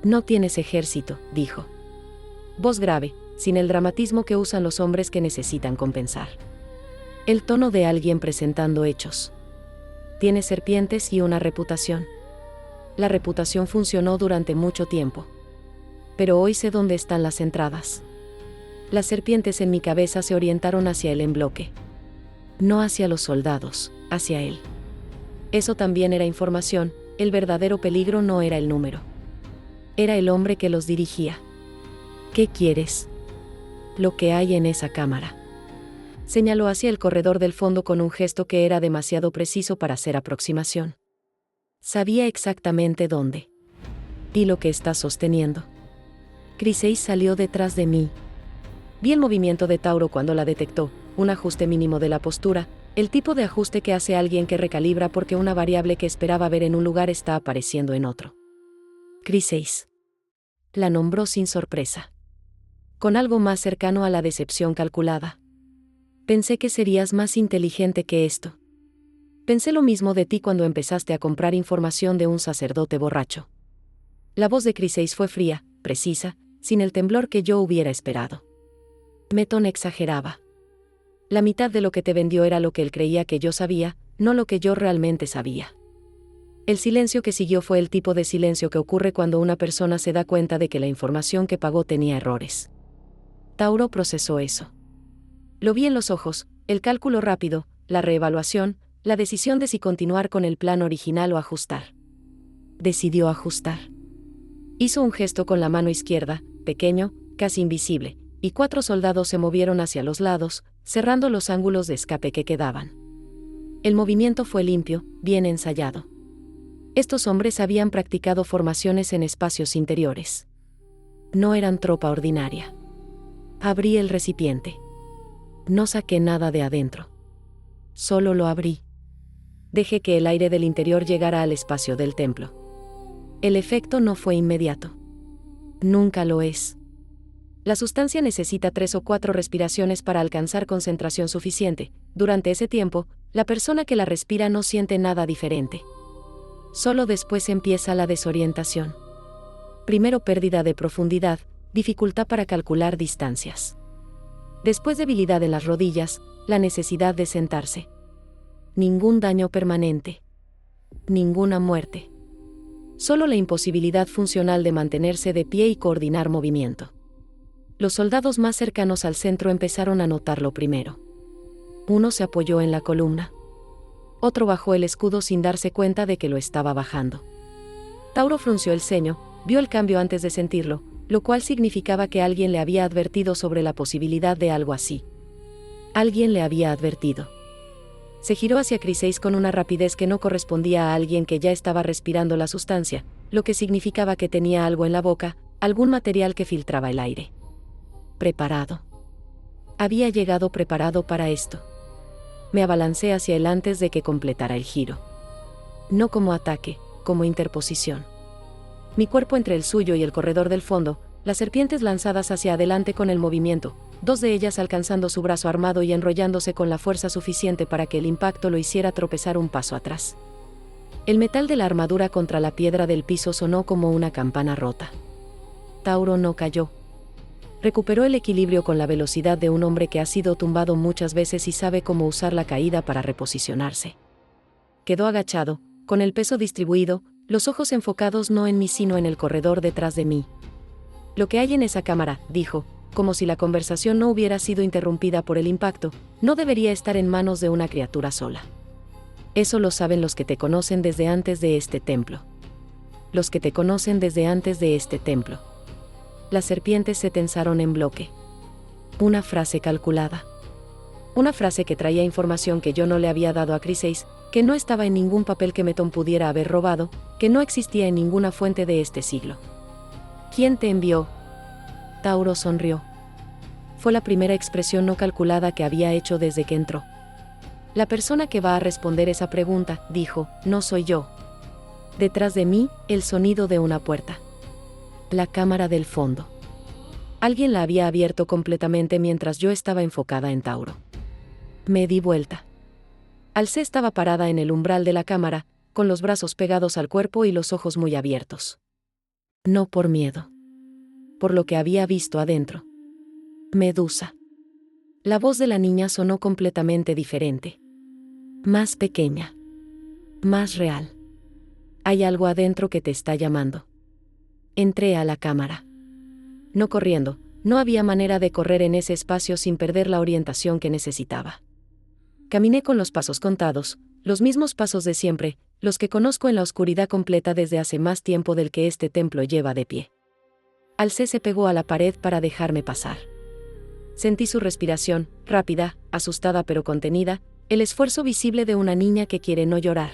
No tienes ejército, dijo. Voz grave, sin el dramatismo que usan los hombres que necesitan compensar. El tono de alguien presentando hechos. Tienes serpientes y una reputación. La reputación funcionó durante mucho tiempo. Pero hoy sé dónde están las entradas. Las serpientes en mi cabeza se orientaron hacia él en bloque. No hacia los soldados, hacia él. Eso también era información, el verdadero peligro no era el número. Era el hombre que los dirigía. ¿Qué quieres? Lo que hay en esa cámara. Señaló hacia el corredor del fondo con un gesto que era demasiado preciso para hacer aproximación. Sabía exactamente dónde. Y lo que está sosteniendo. Chryseis salió detrás de mí. Vi el movimiento de Tauro cuando la detectó, un ajuste mínimo de la postura, el tipo de ajuste que hace alguien que recalibra porque una variable que esperaba ver en un lugar está apareciendo en otro. Chryseis. La nombró sin sorpresa. Con algo más cercano a la decepción calculada. Pensé que serías más inteligente que esto. Pensé lo mismo de ti cuando empezaste a comprar información de un sacerdote borracho. La voz de Chryseis fue fría, precisa, sin el temblor que yo hubiera esperado. Meton exageraba. La mitad de lo que te vendió era lo que él creía que yo sabía, no lo que yo realmente sabía. El silencio que siguió fue el tipo de silencio que ocurre cuando una persona se da cuenta de que la información que pagó tenía errores. Tauro procesó eso. Lo vi en los ojos, el cálculo rápido, la reevaluación, la decisión de si continuar con el plan original o ajustar. Decidió ajustar. Hizo un gesto con la mano izquierda, pequeño, casi invisible, y 4 soldados se movieron hacia los lados, cerrando los ángulos de escape que quedaban. El movimiento fue limpio, bien ensayado. Estos hombres habían practicado formaciones en espacios interiores. No eran tropa ordinaria. Abrí el recipiente. No saqué nada de adentro. Solo lo abrí. Dejé que el aire del interior llegara al espacio del templo. El efecto no fue inmediato. Nunca lo es. La sustancia necesita 3 o 4 respiraciones para alcanzar concentración suficiente. Durante ese tiempo, la persona que la respira no siente nada diferente. Solo después empieza la desorientación. Primero pérdida de profundidad, dificultad para calcular distancias. Después debilidad en las rodillas, la necesidad de sentarse. Ningún daño permanente. Ninguna muerte. Solo la imposibilidad funcional de mantenerse de pie y coordinar movimiento. Los soldados más cercanos al centro empezaron a notarlo primero. Uno se apoyó en la columna. Otro bajó el escudo sin darse cuenta de que lo estaba bajando. Tauro frunció el ceño, vio el cambio antes de sentirlo, lo cual significaba que alguien le había advertido sobre la posibilidad de algo así. Alguien le había advertido. Se giró hacia Chryseis con una rapidez que no correspondía a alguien que ya estaba respirando la sustancia, lo que significaba que tenía algo en la boca, algún material que filtraba el aire. Preparado. Había llegado preparado para esto. Me abalancé hacia él antes de que completara el giro. No como ataque, como interposición. Mi cuerpo entre el suyo y el corredor del fondo, las serpientes lanzadas hacia adelante con el movimiento, 2 de ellas alcanzando su brazo armado y enrollándose con la fuerza suficiente para que el impacto lo hiciera tropezar un paso atrás. El metal de la armadura contra la piedra del piso sonó como una campana rota. Tauro no cayó. Recuperó el equilibrio con la velocidad de un hombre que ha sido tumbado muchas veces y sabe cómo usar la caída para reposicionarse. Quedó agachado, con el peso distribuido, los ojos enfocados no en mí sino en el corredor detrás de mí. Lo que hay en esa cámara, dijo, como si la conversación no hubiera sido interrumpida por el impacto, no debería estar en manos de una criatura sola. Eso lo saben los que te conocen desde antes de este templo. Los que te conocen desde antes de este templo. Las serpientes se tensaron en bloque. Una frase calculada. Una frase que traía información que yo no le había dado a Chryseis, que no estaba en ningún papel que Meton pudiera haber robado, que no existía en ninguna fuente de este siglo. ¿Quién te envió? Tauro sonrió. Fue la primera expresión no calculada que había hecho desde que entró. La persona que va a responder esa pregunta, dijo, no soy yo. Detrás de mí, el sonido de una puerta. La cámara del fondo. Alguien la había abierto completamente mientras yo estaba enfocada en Tauro. Me di vuelta. Alcé estaba parada en el umbral de la cámara, con los brazos pegados al cuerpo y los ojos muy abiertos. No por miedo. Por lo que había visto adentro. Medusa. La voz de la niña sonó completamente diferente. Más pequeña. Más real. Hay algo adentro que te está llamando. Entré a la cámara. No corriendo, no había manera de correr en ese espacio sin perder la orientación que necesitaba. Caminé con los pasos contados, los mismos pasos de siempre, los que conozco en la oscuridad completa desde hace más tiempo del que este templo lleva de pie. Alcé se pegó a la pared para dejarme pasar. Sentí su respiración, rápida, asustada pero contenida, el esfuerzo visible de una niña que quiere no llorar.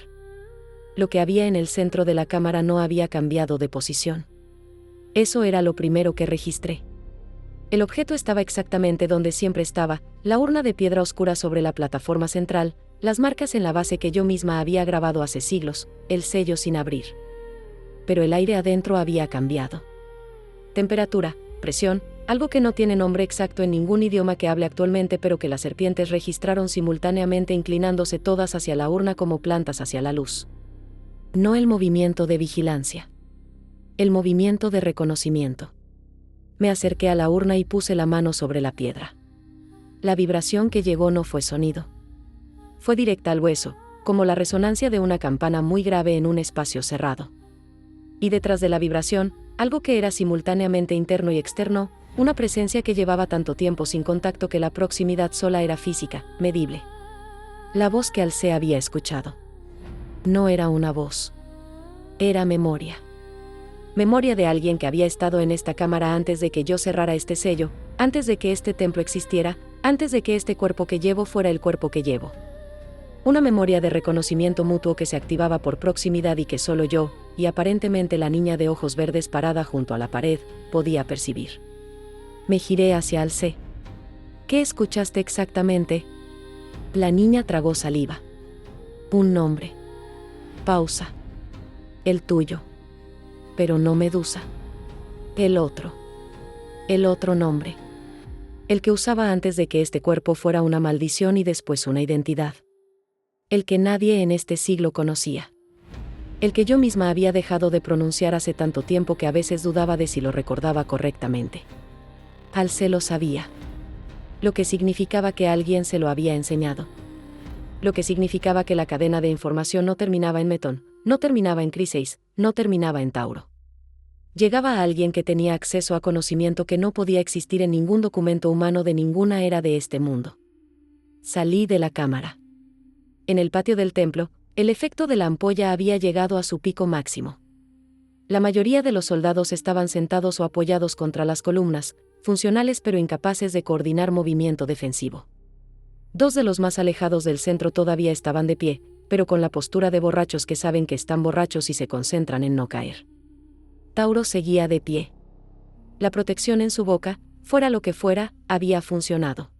Lo que había en el centro de la cámara no había cambiado de posición. Eso era lo primero que registré. El objeto estaba exactamente donde siempre estaba, la urna de piedra oscura sobre la plataforma central, las marcas en la base que yo misma había grabado hace siglos, el sello sin abrir. Pero el aire adentro había cambiado. Temperatura, presión, algo que no tiene nombre exacto en ningún idioma que hable actualmente pero que las serpientes registraron simultáneamente inclinándose todas hacia la urna como plantas hacia la luz. No el movimiento de vigilancia. El movimiento de reconocimiento. Me acerqué a la urna y puse la mano sobre la piedra. La vibración que llegó no fue sonido. Fue directa al hueso, como la resonancia de una campana muy grave en un espacio cerrado. Y detrás de la vibración, algo que era simultáneamente interno y externo, una presencia que llevaba tanto tiempo sin contacto que la proximidad sola era física, medible. La voz que Alcé había escuchado. No era una voz. Era memoria. Memoria de alguien que había estado en esta cámara antes de que yo cerrara este sello, antes de que este templo existiera, antes de que este cuerpo que llevo fuera el cuerpo que llevo. Una memoria de reconocimiento mutuo que se activaba por proximidad y que solo yo, y aparentemente la niña de ojos verdes parada junto a la pared, podía percibir. Me giré hacia Alcé. ¿Qué escuchaste exactamente? La niña tragó saliva. Un nombre. Pausa. El tuyo. Pero no Medusa. El otro. El otro nombre. El que usaba antes de que este cuerpo fuera una maldición y después una identidad. El que nadie en este siglo conocía. El que yo misma había dejado de pronunciar hace tanto tiempo que a veces dudaba de si lo recordaba correctamente. Alce lo sabía. Lo que significaba que alguien se lo había enseñado. Lo que significaba que la cadena de información no terminaba en Metón, no terminaba en Chryseis, no terminaba en Tauro. Llegaba a alguien que tenía acceso a conocimiento que no podía existir en ningún documento humano de ninguna era de este mundo. Salí de la cámara. En el patio del templo, el efecto de la ampolla había llegado a su pico máximo. La mayoría de los soldados estaban sentados o apoyados contra las columnas, funcionales pero incapaces de coordinar movimiento defensivo. Dos de los más alejados del centro todavía estaban de pie, pero con la postura de borrachos que saben que están borrachos y se concentran en no caer. Tauro seguía de pie. La protección en su boca, fuera lo que fuera, había funcionado.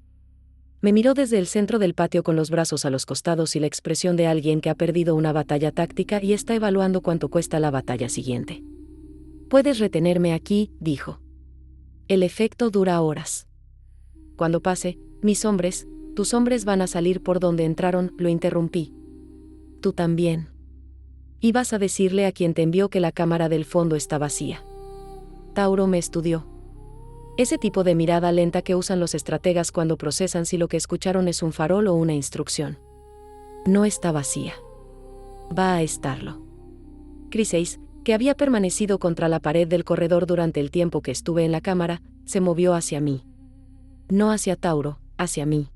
Me miró desde el centro del patio con los brazos a los costados y la expresión de alguien que ha perdido una batalla táctica y está evaluando cuánto cuesta la batalla siguiente. «Puedes retenerme aquí», dijo. «El efecto dura horas. Cuando pase, tus hombres van a salir por donde entraron», lo interrumpí. «Tú también. Y vas a decirle a quien te envió que la cámara del fondo está vacía». Tauro me estudió. Ese tipo de mirada lenta que usan los estrategas cuando procesan si lo que escucharon es un farol o una instrucción. No está vacía. Va a estarlo. Chryseis, que había permanecido contra la pared del corredor durante el tiempo que estuve en la cámara, se movió hacia mí. No hacia Tauro, hacia mí.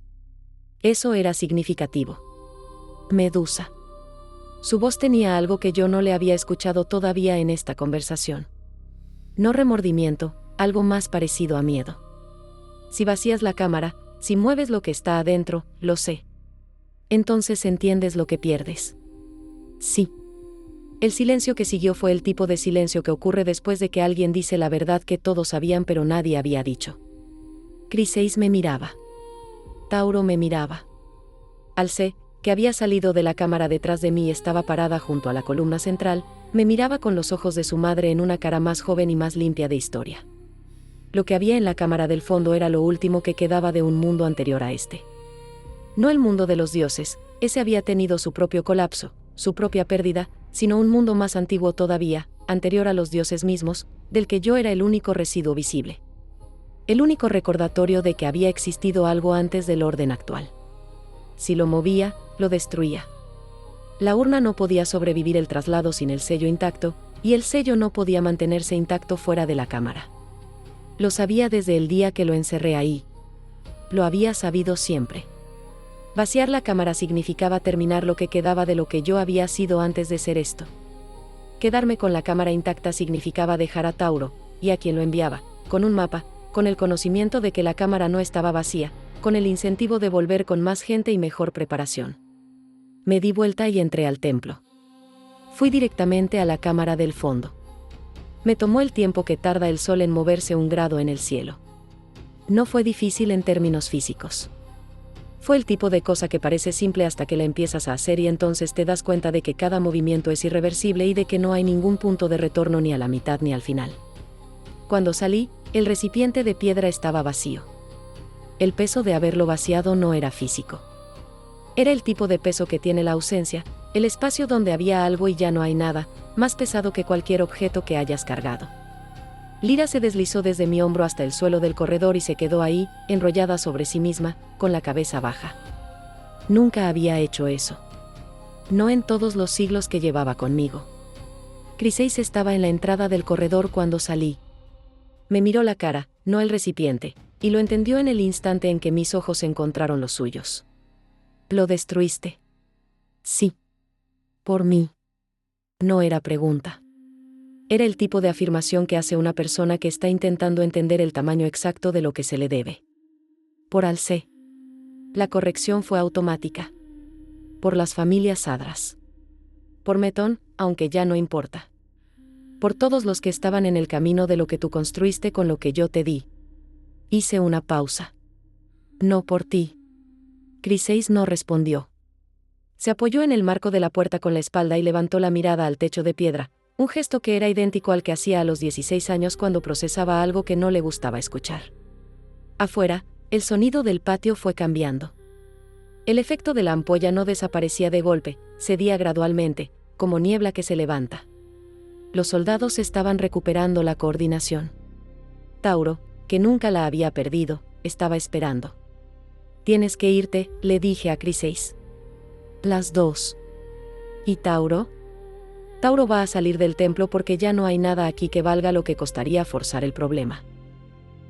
Eso era significativo. Medusa. Su voz tenía algo que yo no le había escuchado todavía en esta conversación. No remordimiento, algo más parecido a miedo. Si vacías la cámara, si mueves lo que está adentro, lo sé. Entonces entiendes lo que pierdes. Sí. El silencio que siguió fue el tipo de silencio que ocurre después de que alguien dice la verdad que todos sabían pero nadie había dicho. Chryseis me miraba. Tauro me miraba. Alce, que había salido de la cámara detrás de mí y estaba parada junto a la columna central, me miraba con los ojos de su madre en una cara más joven y más limpia de historia. Lo que había en la cámara del fondo era lo último que quedaba de un mundo anterior a este. No el mundo de los dioses, ese había tenido su propio colapso, su propia pérdida, sino un mundo más antiguo todavía, anterior a los dioses mismos, del que yo era el único residuo visible. El único recordatorio de que había existido algo antes del orden actual. Si lo movía, lo destruía. La urna no podía sobrevivir el traslado sin el sello intacto, y el sello no podía mantenerse intacto fuera de la cámara. Lo sabía desde el día que lo encerré ahí. Lo había sabido siempre. Vaciar la cámara significaba terminar lo que quedaba de lo que yo había sido antes de ser esto. Quedarme con la cámara intacta significaba dejar a Tauro, y a quien lo enviaba, con un mapa, con el conocimiento de que la cámara no estaba vacía, con el incentivo de volver con más gente y mejor preparación. Me di vuelta y entré al templo. Fui directamente a la cámara del fondo. Me tomó el tiempo que tarda el sol en moverse 1 grado en el cielo. No fue difícil en términos físicos. Fue el tipo de cosa que parece simple hasta que la empiezas a hacer y entonces te das cuenta de que cada movimiento es irreversible y de que no hay ningún punto de retorno ni a la mitad ni al final. Cuando salí, el recipiente de piedra estaba vacío. El peso de haberlo vaciado no era físico. Era el tipo de peso que tiene la ausencia, el espacio donde había algo y ya no hay nada, más pesado que cualquier objeto que hayas cargado. Lyra se deslizó desde mi hombro hasta el suelo del corredor y se quedó ahí, enrollada sobre sí misma, con la cabeza baja. Nunca había hecho eso. No en todos los siglos que llevaba conmigo. Chryseis estaba en la entrada del corredor cuando salí. Me miró la cara, no el recipiente, y lo entendió en el instante en que mis ojos encontraron los suyos. ¿Lo destruiste? Sí. Por mí. No era pregunta. Era el tipo de afirmación que hace una persona que está intentando entender el tamaño exacto de lo que se le debe. Por Alce. La corrección fue automática. Por las familias Sadras. Por Metón, aunque ya no importa. Por todos los que estaban en el camino de lo que tú construiste con lo que yo te di. Hice una pausa. No por ti. Chryseis no respondió. Se apoyó en el marco de la puerta con la espalda y levantó la mirada al techo de piedra, Un gesto que era idéntico al que hacía a los 16 años cuando procesaba algo que no le gustaba escuchar. Afuera, el sonido del patio fue cambiando. El efecto de la ampolla no desaparecía de golpe, cedía gradualmente, como niebla que se levanta. Los soldados estaban recuperando la coordinación. Tauro, que nunca la había perdido, estaba esperando. «Tienes que irte», le dije a Chryseis. «Las dos». «¿Y Tauro?» «Tauro va a salir del templo porque ya no hay nada aquí que valga lo que costaría forzar el problema».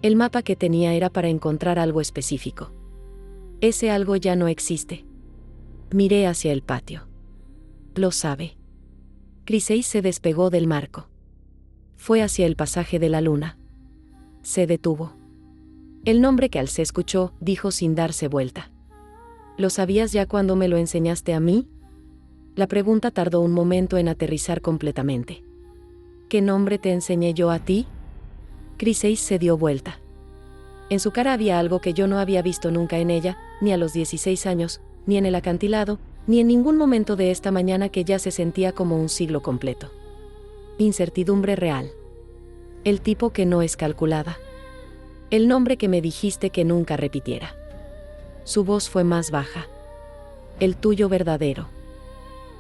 El mapa que tenía era para encontrar algo específico. Ese algo ya no existe. Miré hacia el patio. Lo sabe. Chryseis se despegó del marco. Fue hacia el pasaje de la luna. Se detuvo. El nombre que se escuchó, dijo sin darse vuelta. ¿Lo sabías ya cuando me lo enseñaste a mí? La pregunta tardó un momento en aterrizar completamente. ¿Qué nombre te enseñé yo a ti? Chryseis se dio vuelta. En su cara había algo que yo no había visto nunca en ella, ni a los 16 años, ni en el acantilado, ni en ningún momento de esta mañana que ya se sentía como un siglo completo. Incertidumbre real. El tipo que no es calculada. El nombre que me dijiste que nunca repitiera. Su voz fue más baja. El tuyo verdadero.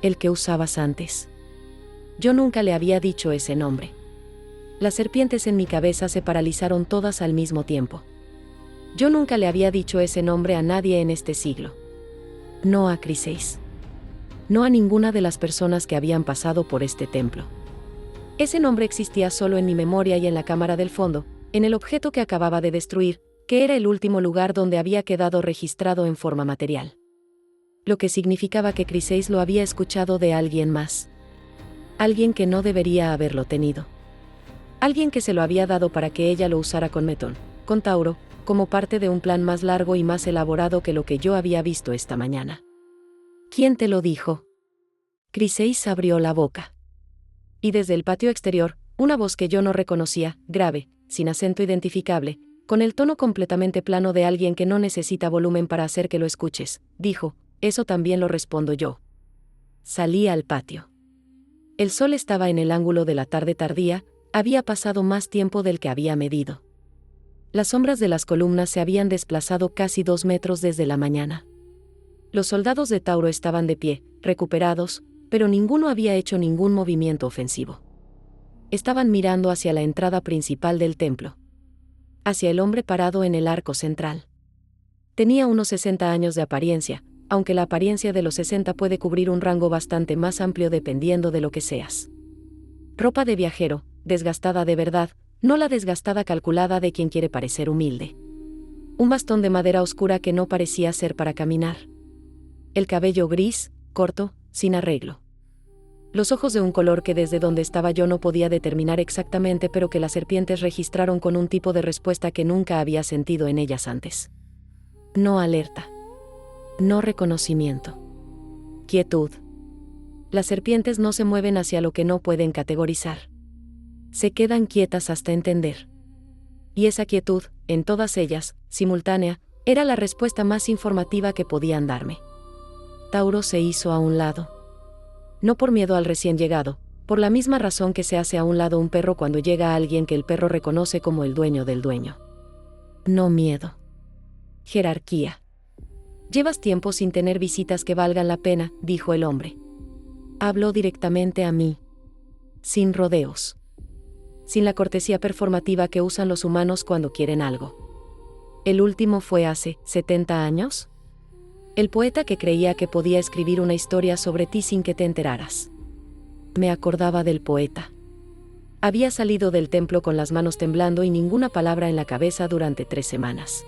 El que usabas antes. Yo nunca le había dicho ese nombre. Las serpientes en mi cabeza se paralizaron todas al mismo tiempo. Yo nunca le había dicho ese nombre a nadie en este siglo. No a Chryseis. No a ninguna de las personas que habían pasado por este templo. Ese nombre existía solo en mi memoria y en la cámara del fondo, en el objeto que acababa de destruir, que era el último lugar donde había quedado registrado en forma material. Lo que significaba que Chryseis lo había escuchado de alguien más. Alguien que no debería haberlo tenido. Alguien que se lo había dado para que ella lo usara con Metón, con Tauro, como parte de un plan más largo y más elaborado que lo que yo había visto esta mañana. ¿Quién te lo dijo? Chryseis abrió la boca. Y desde el patio exterior, una voz que yo no reconocía, grave, sin acento identificable, con el tono completamente plano de alguien que no necesita volumen para hacer que lo escuches, dijo: «Eso también lo respondo yo». Salí al patio. El sol estaba en el ángulo de la tarde tardía, había pasado más tiempo del que había medido. Las sombras de las columnas se habían desplazado casi 2 metros desde la mañana. Los soldados de Tauro estaban de pie, recuperados, pero ninguno había hecho ningún movimiento ofensivo. Estaban mirando hacia la entrada principal del templo. Hacia el hombre parado en el arco central. Tenía unos 60 años de apariencia, aunque la apariencia de los 60 puede cubrir un rango bastante más amplio dependiendo de lo que seas. Ropa de viajero, desgastada de verdad, no la desgastada calculada de quien quiere parecer humilde. Un bastón de madera oscura que no parecía ser para caminar. El cabello gris, corto, sin arreglo. Los ojos de un color que desde donde estaba yo no podía determinar exactamente, pero que las serpientes registraron con un tipo de respuesta que nunca había sentido en ellas antes. No alerta. No reconocimiento. Quietud. Las serpientes no se mueven hacia lo que no pueden categorizar. Se quedan quietas hasta entender. Y esa quietud, en todas ellas, simultánea, era la respuesta más informativa que podían darme. Tauro se hizo a un lado. No por miedo al recién llegado, por la misma razón que se hace a un lado un perro cuando llega a alguien que el perro reconoce como el dueño del dueño. No miedo. Jerarquía. Llevas tiempo sin tener visitas que valgan la pena, dijo el hombre. Habló directamente a mí. Sin rodeos. Sin la cortesía performativa que usan los humanos cuando quieren algo. ¿El último fue hace 70 años? El poeta que creía que podía escribir una historia sobre ti sin que te enteraras. Me acordaba del poeta. Había salido del templo con las manos temblando y ninguna palabra en la cabeza durante 3 semanas.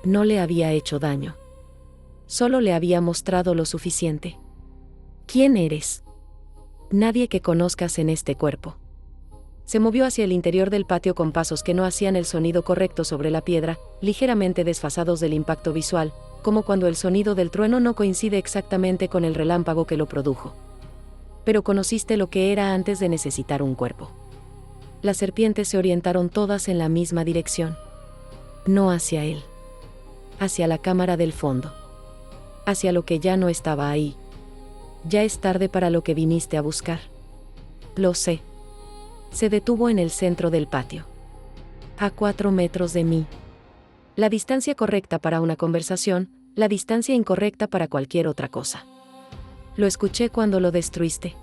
No le había hecho daño. Solo le había mostrado lo suficiente. ¿Quién eres? Nadie que conozcas en este cuerpo. Se movió hacia el interior del patio con pasos que no hacían el sonido correcto sobre la piedra, ligeramente desfasados del impacto visual, como cuando el sonido del trueno no coincide exactamente con el relámpago que lo produjo. Pero conociste lo que era antes de necesitar un cuerpo. Las serpientes se orientaron todas en la misma dirección. No hacia él. Hacia la cámara del fondo. Hacia lo que ya no estaba ahí. Ya es tarde para lo que viniste a buscar. Lo sé. Se detuvo en el centro del patio. A 4 metros de mí. La distancia correcta para una conversación, la distancia incorrecta para cualquier otra cosa. Lo escuché cuando lo destruiste.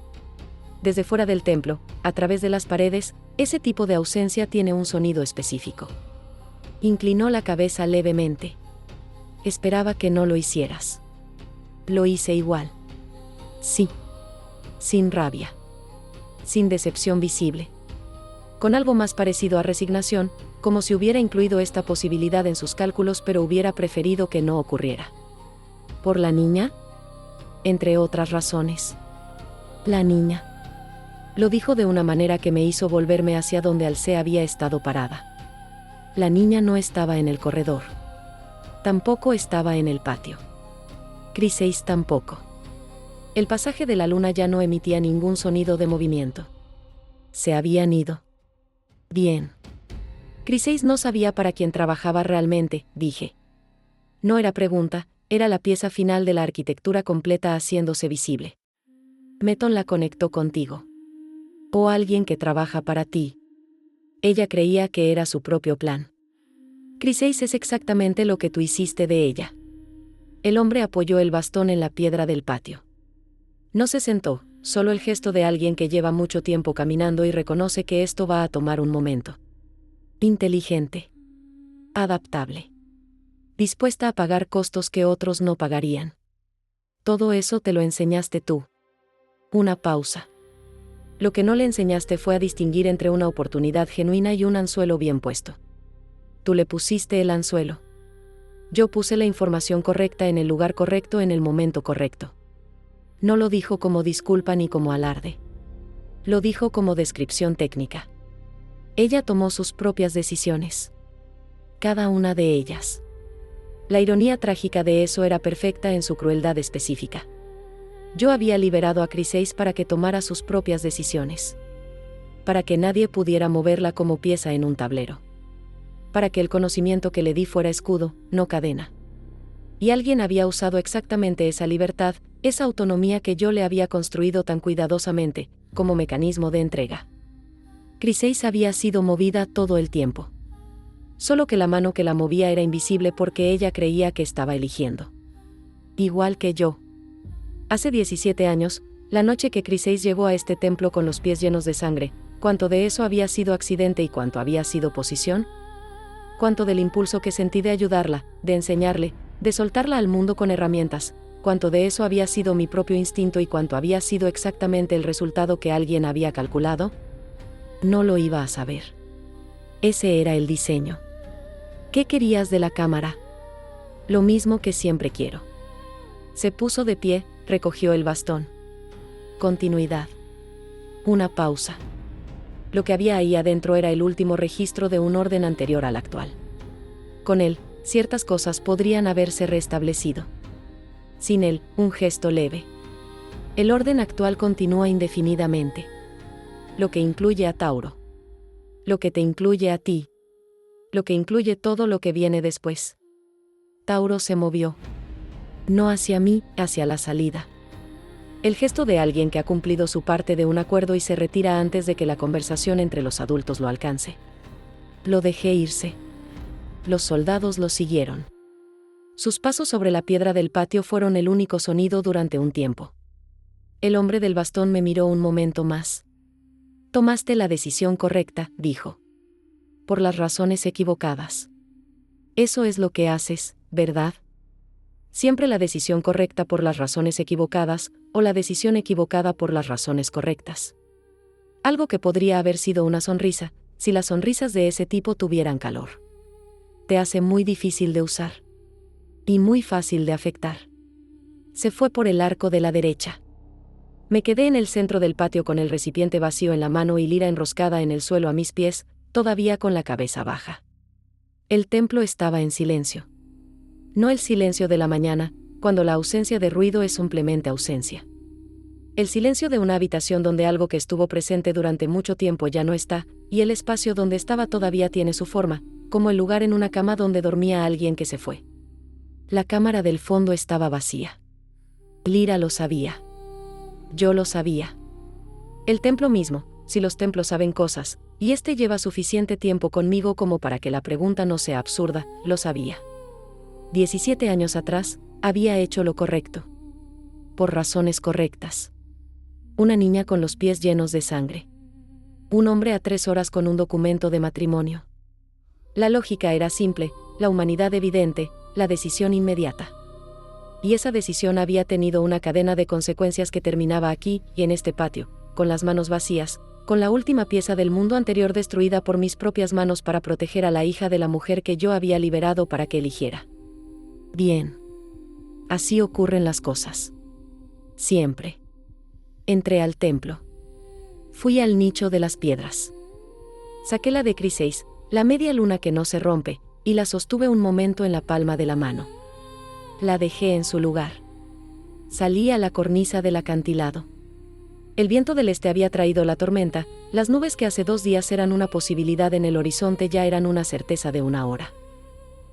Desde fuera del templo, a través de las paredes, ese tipo de ausencia tiene un sonido específico. Inclinó la cabeza levemente. Esperaba que no lo hicieras. Lo hice igual. Sí. Sin rabia. Sin decepción visible. Con algo más parecido a resignación, como si hubiera incluido esta posibilidad en sus cálculos pero hubiera preferido que no ocurriera. ¿Por la niña? Entre otras razones. La niña. Lo dijo de una manera que me hizo volverme hacia donde Alcé había estado parada. La niña no estaba en el corredor. Tampoco estaba en el patio. Chryseis tampoco. El pasaje de la luna ya no emitía ningún sonido de movimiento. Se habían ido. Bien. Chryseis no sabía para quién trabajaba realmente, dije. No era pregunta, era la pieza final de la arquitectura completa haciéndose visible. Meton la conectó contigo. O alguien que trabaja para ti. Ella creía que era su propio plan. Chryseis es exactamente lo que tú hiciste de ella. El hombre apoyó el bastón en la piedra del patio. No se sentó, solo el gesto de alguien que lleva mucho tiempo caminando y reconoce que esto va a tomar un momento. Inteligente. Adaptable. Dispuesta a pagar costos que otros no pagarían. Todo eso te lo enseñaste tú. Una pausa. Lo que no le enseñaste fue a distinguir entre una oportunidad genuina y un anzuelo bien puesto. Tú le pusiste el anzuelo. Yo puse la información correcta en el lugar correcto en el momento correcto. No lo dijo como disculpa ni como alarde. Lo dijo como descripción técnica. Ella tomó sus propias decisiones. Cada una de ellas. La ironía trágica de eso era perfecta en su crueldad específica. Yo había liberado a Chryseis para que tomara sus propias decisiones. Para que nadie pudiera moverla como pieza en un tablero. Para que el conocimiento que le di fuera escudo, no cadena. Y alguien había usado exactamente esa libertad, esa autonomía que yo le había construido tan cuidadosamente, como mecanismo de entrega. Chryseis había sido movida todo el tiempo. Solo que la mano que la movía era invisible porque ella creía que estaba eligiendo. Igual que yo. Hace 17 años, la noche que Chryseis llegó a este templo con los pies llenos de sangre, ¿cuánto de eso había sido accidente y cuánto había sido posición? ¿Cuánto del impulso que sentí de ayudarla, de enseñarle, de soltarla al mundo con herramientas? ¿Cuánto de eso había sido mi propio instinto y cuánto había sido exactamente el resultado que alguien había calculado? No lo iba a saber. Ese era el diseño. ¿Qué querías de la cámara? Lo mismo que siempre quiero. Se puso de pie, recogió el bastón. Continuidad. Una pausa. Lo que había ahí adentro era el último registro de un orden anterior al actual. Con él, ciertas cosas podrían haberse restablecido. Sin él, un gesto leve. El orden actual continúa indefinidamente. Lo que incluye a Tauro. Lo que te incluye a ti. Lo que incluye todo lo que viene después. Tauro se movió. No hacia mí, hacia la salida. El gesto de alguien que ha cumplido su parte de un acuerdo y se retira antes de que la conversación entre los adultos lo alcance. Lo dejé irse. Los soldados lo siguieron. Sus pasos sobre la piedra del patio fueron el único sonido durante un tiempo. El hombre del bastón me miró un momento más. Tomaste la decisión correcta, dijo. Por las razones equivocadas. Eso es lo que haces, ¿verdad? Siempre la decisión correcta por las razones equivocadas, o la decisión equivocada por las razones correctas. Algo que podría haber sido una sonrisa, si las sonrisas de ese tipo tuvieran calor. Te hace muy difícil de usar. Y muy fácil de afectar. Se fue por el arco de la derecha. Me quedé en el centro del patio con el recipiente vacío en la mano y Lyra enroscada en el suelo a mis pies, todavía con la cabeza baja. El templo estaba en silencio. No el silencio de la mañana, cuando la ausencia de ruido es simplemente ausencia. El silencio de una habitación donde algo que estuvo presente durante mucho tiempo ya no está, y el espacio donde estaba todavía tiene su forma, como el lugar en una cama donde dormía alguien que se fue. La cámara del fondo estaba vacía. Lyra lo sabía. Yo lo sabía. El templo mismo, si los templos saben cosas, y este lleva suficiente tiempo conmigo como para que la pregunta no sea absurda, lo sabía. 17 años atrás, había hecho lo correcto. Por razones correctas. Una niña con los pies llenos de sangre. Un hombre a 3 horas con un documento de matrimonio. La lógica era simple, la humanidad evidente, la decisión inmediata. Y esa decisión había tenido una cadena de consecuencias que terminaba aquí, y en este patio, con las manos vacías, con la última pieza del mundo anterior destruida por mis propias manos para proteger a la hija de la mujer que yo había liberado para que eligiera. Bien. Así ocurren las cosas. Siempre. Entré al templo. Fui al nicho de las piedras. Saqué la de Criseis, la media luna que no se rompe, y la sostuve un momento en la palma de la mano. La dejé en su lugar. Salí a la cornisa del acantilado. El viento del este había traído la tormenta, las nubes que hace 2 días eran una posibilidad en el horizonte ya eran una certeza de una hora.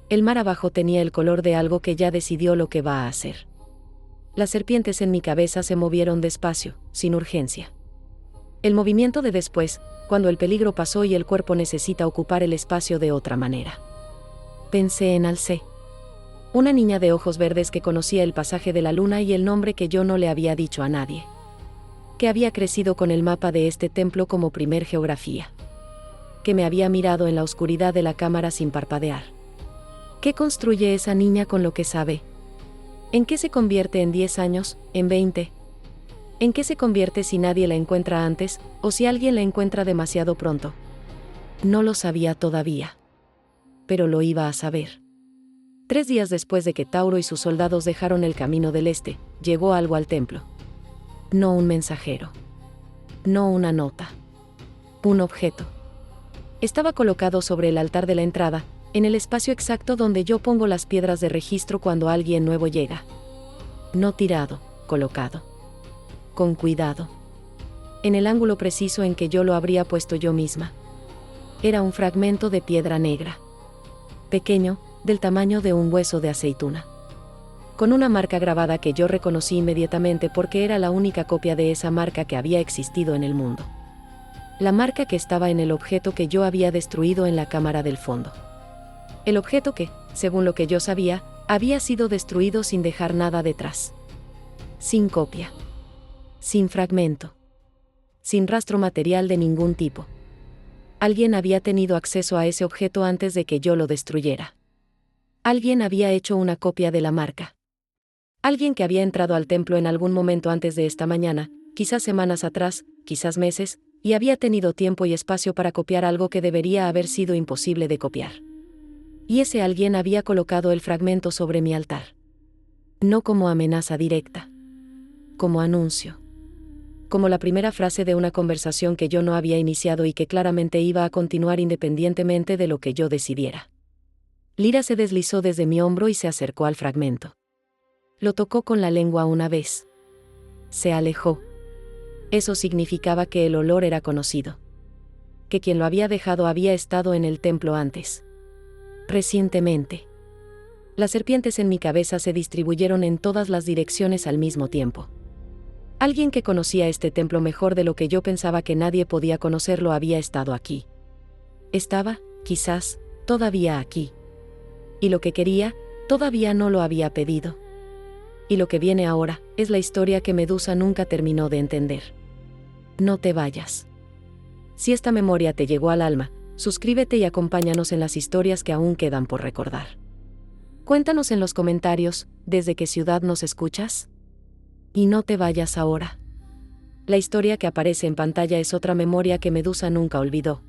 El mar abajo tenía el color de algo que ya decidió lo que va a hacer. Las serpientes en mi cabeza se movieron despacio, sin urgencia. El movimiento de después, cuando el peligro pasó y el cuerpo necesita ocupar el espacio de otra manera. Pensé en Alcé. Una niña de ojos verdes que conocía el pasaje de la luna y el nombre que yo no le había dicho a nadie. Que había crecido con el mapa de este templo como primer geografía. Que me había mirado en la oscuridad de la cámara sin parpadear. ¿Qué construye esa niña con lo que sabe? ¿En qué se convierte en 10 años, en 20? ¿En qué se convierte si nadie la encuentra antes, o si alguien la encuentra demasiado pronto? No lo sabía todavía. Pero lo iba a saber. 3 días después de que Tauro y sus soldados dejaron el camino del este, llegó algo al templo. No un mensajero. No una nota. Un objeto. Estaba colocado sobre el altar de la entrada, en el espacio exacto donde yo pongo las piedras de registro cuando alguien nuevo llega. No tirado, colocado. Con cuidado. En el ángulo preciso en que yo lo habría puesto yo misma. Era un fragmento de piedra negra. Pequeño, del tamaño de un hueso de aceituna. Con una marca grabada que yo reconocí inmediatamente porque era la única copia de esa marca que había existido en el mundo. La marca que estaba en el objeto que yo había destruido en la cámara del fondo. El objeto que, según lo que yo sabía, había sido destruido sin dejar nada detrás. Sin copia. Sin fragmento. Sin rastro material de ningún tipo. Alguien había tenido acceso a ese objeto antes de que yo lo destruyera. Alguien había hecho una copia de la marca. Alguien que había entrado al templo en algún momento antes de esta mañana, quizás semanas atrás, quizás meses, y había tenido tiempo y espacio para copiar algo que debería haber sido imposible de copiar. Y ese alguien había colocado el fragmento sobre mi altar. No como amenaza directa. Como anuncio. Como la primera frase de una conversación que yo no había iniciado y que claramente iba a continuar independientemente de lo que yo decidiera. Lyra se deslizó desde mi hombro y se acercó al fragmento. Lo tocó con la lengua una vez. Se alejó. Eso significaba que el olor era conocido. Que quien lo había dejado había estado en el templo antes. Recientemente. Las serpientes en mi cabeza se distribuyeron en todas las direcciones al mismo tiempo. Alguien que conocía este templo mejor de lo que yo pensaba que nadie podía conocerlo había estado aquí. Estaba, quizás, todavía aquí. Y lo que quería, todavía no lo había pedido. Y lo que viene ahora, es la historia que Medusa nunca terminó de entender. No te vayas. Si esta memoria te llegó al alma, suscríbete y acompáñanos en las historias que aún quedan por recordar. Cuéntanos en los comentarios, ¿desde qué ciudad nos escuchas? Y no te vayas ahora. La historia que aparece en pantalla es otra memoria que Medusa nunca olvidó.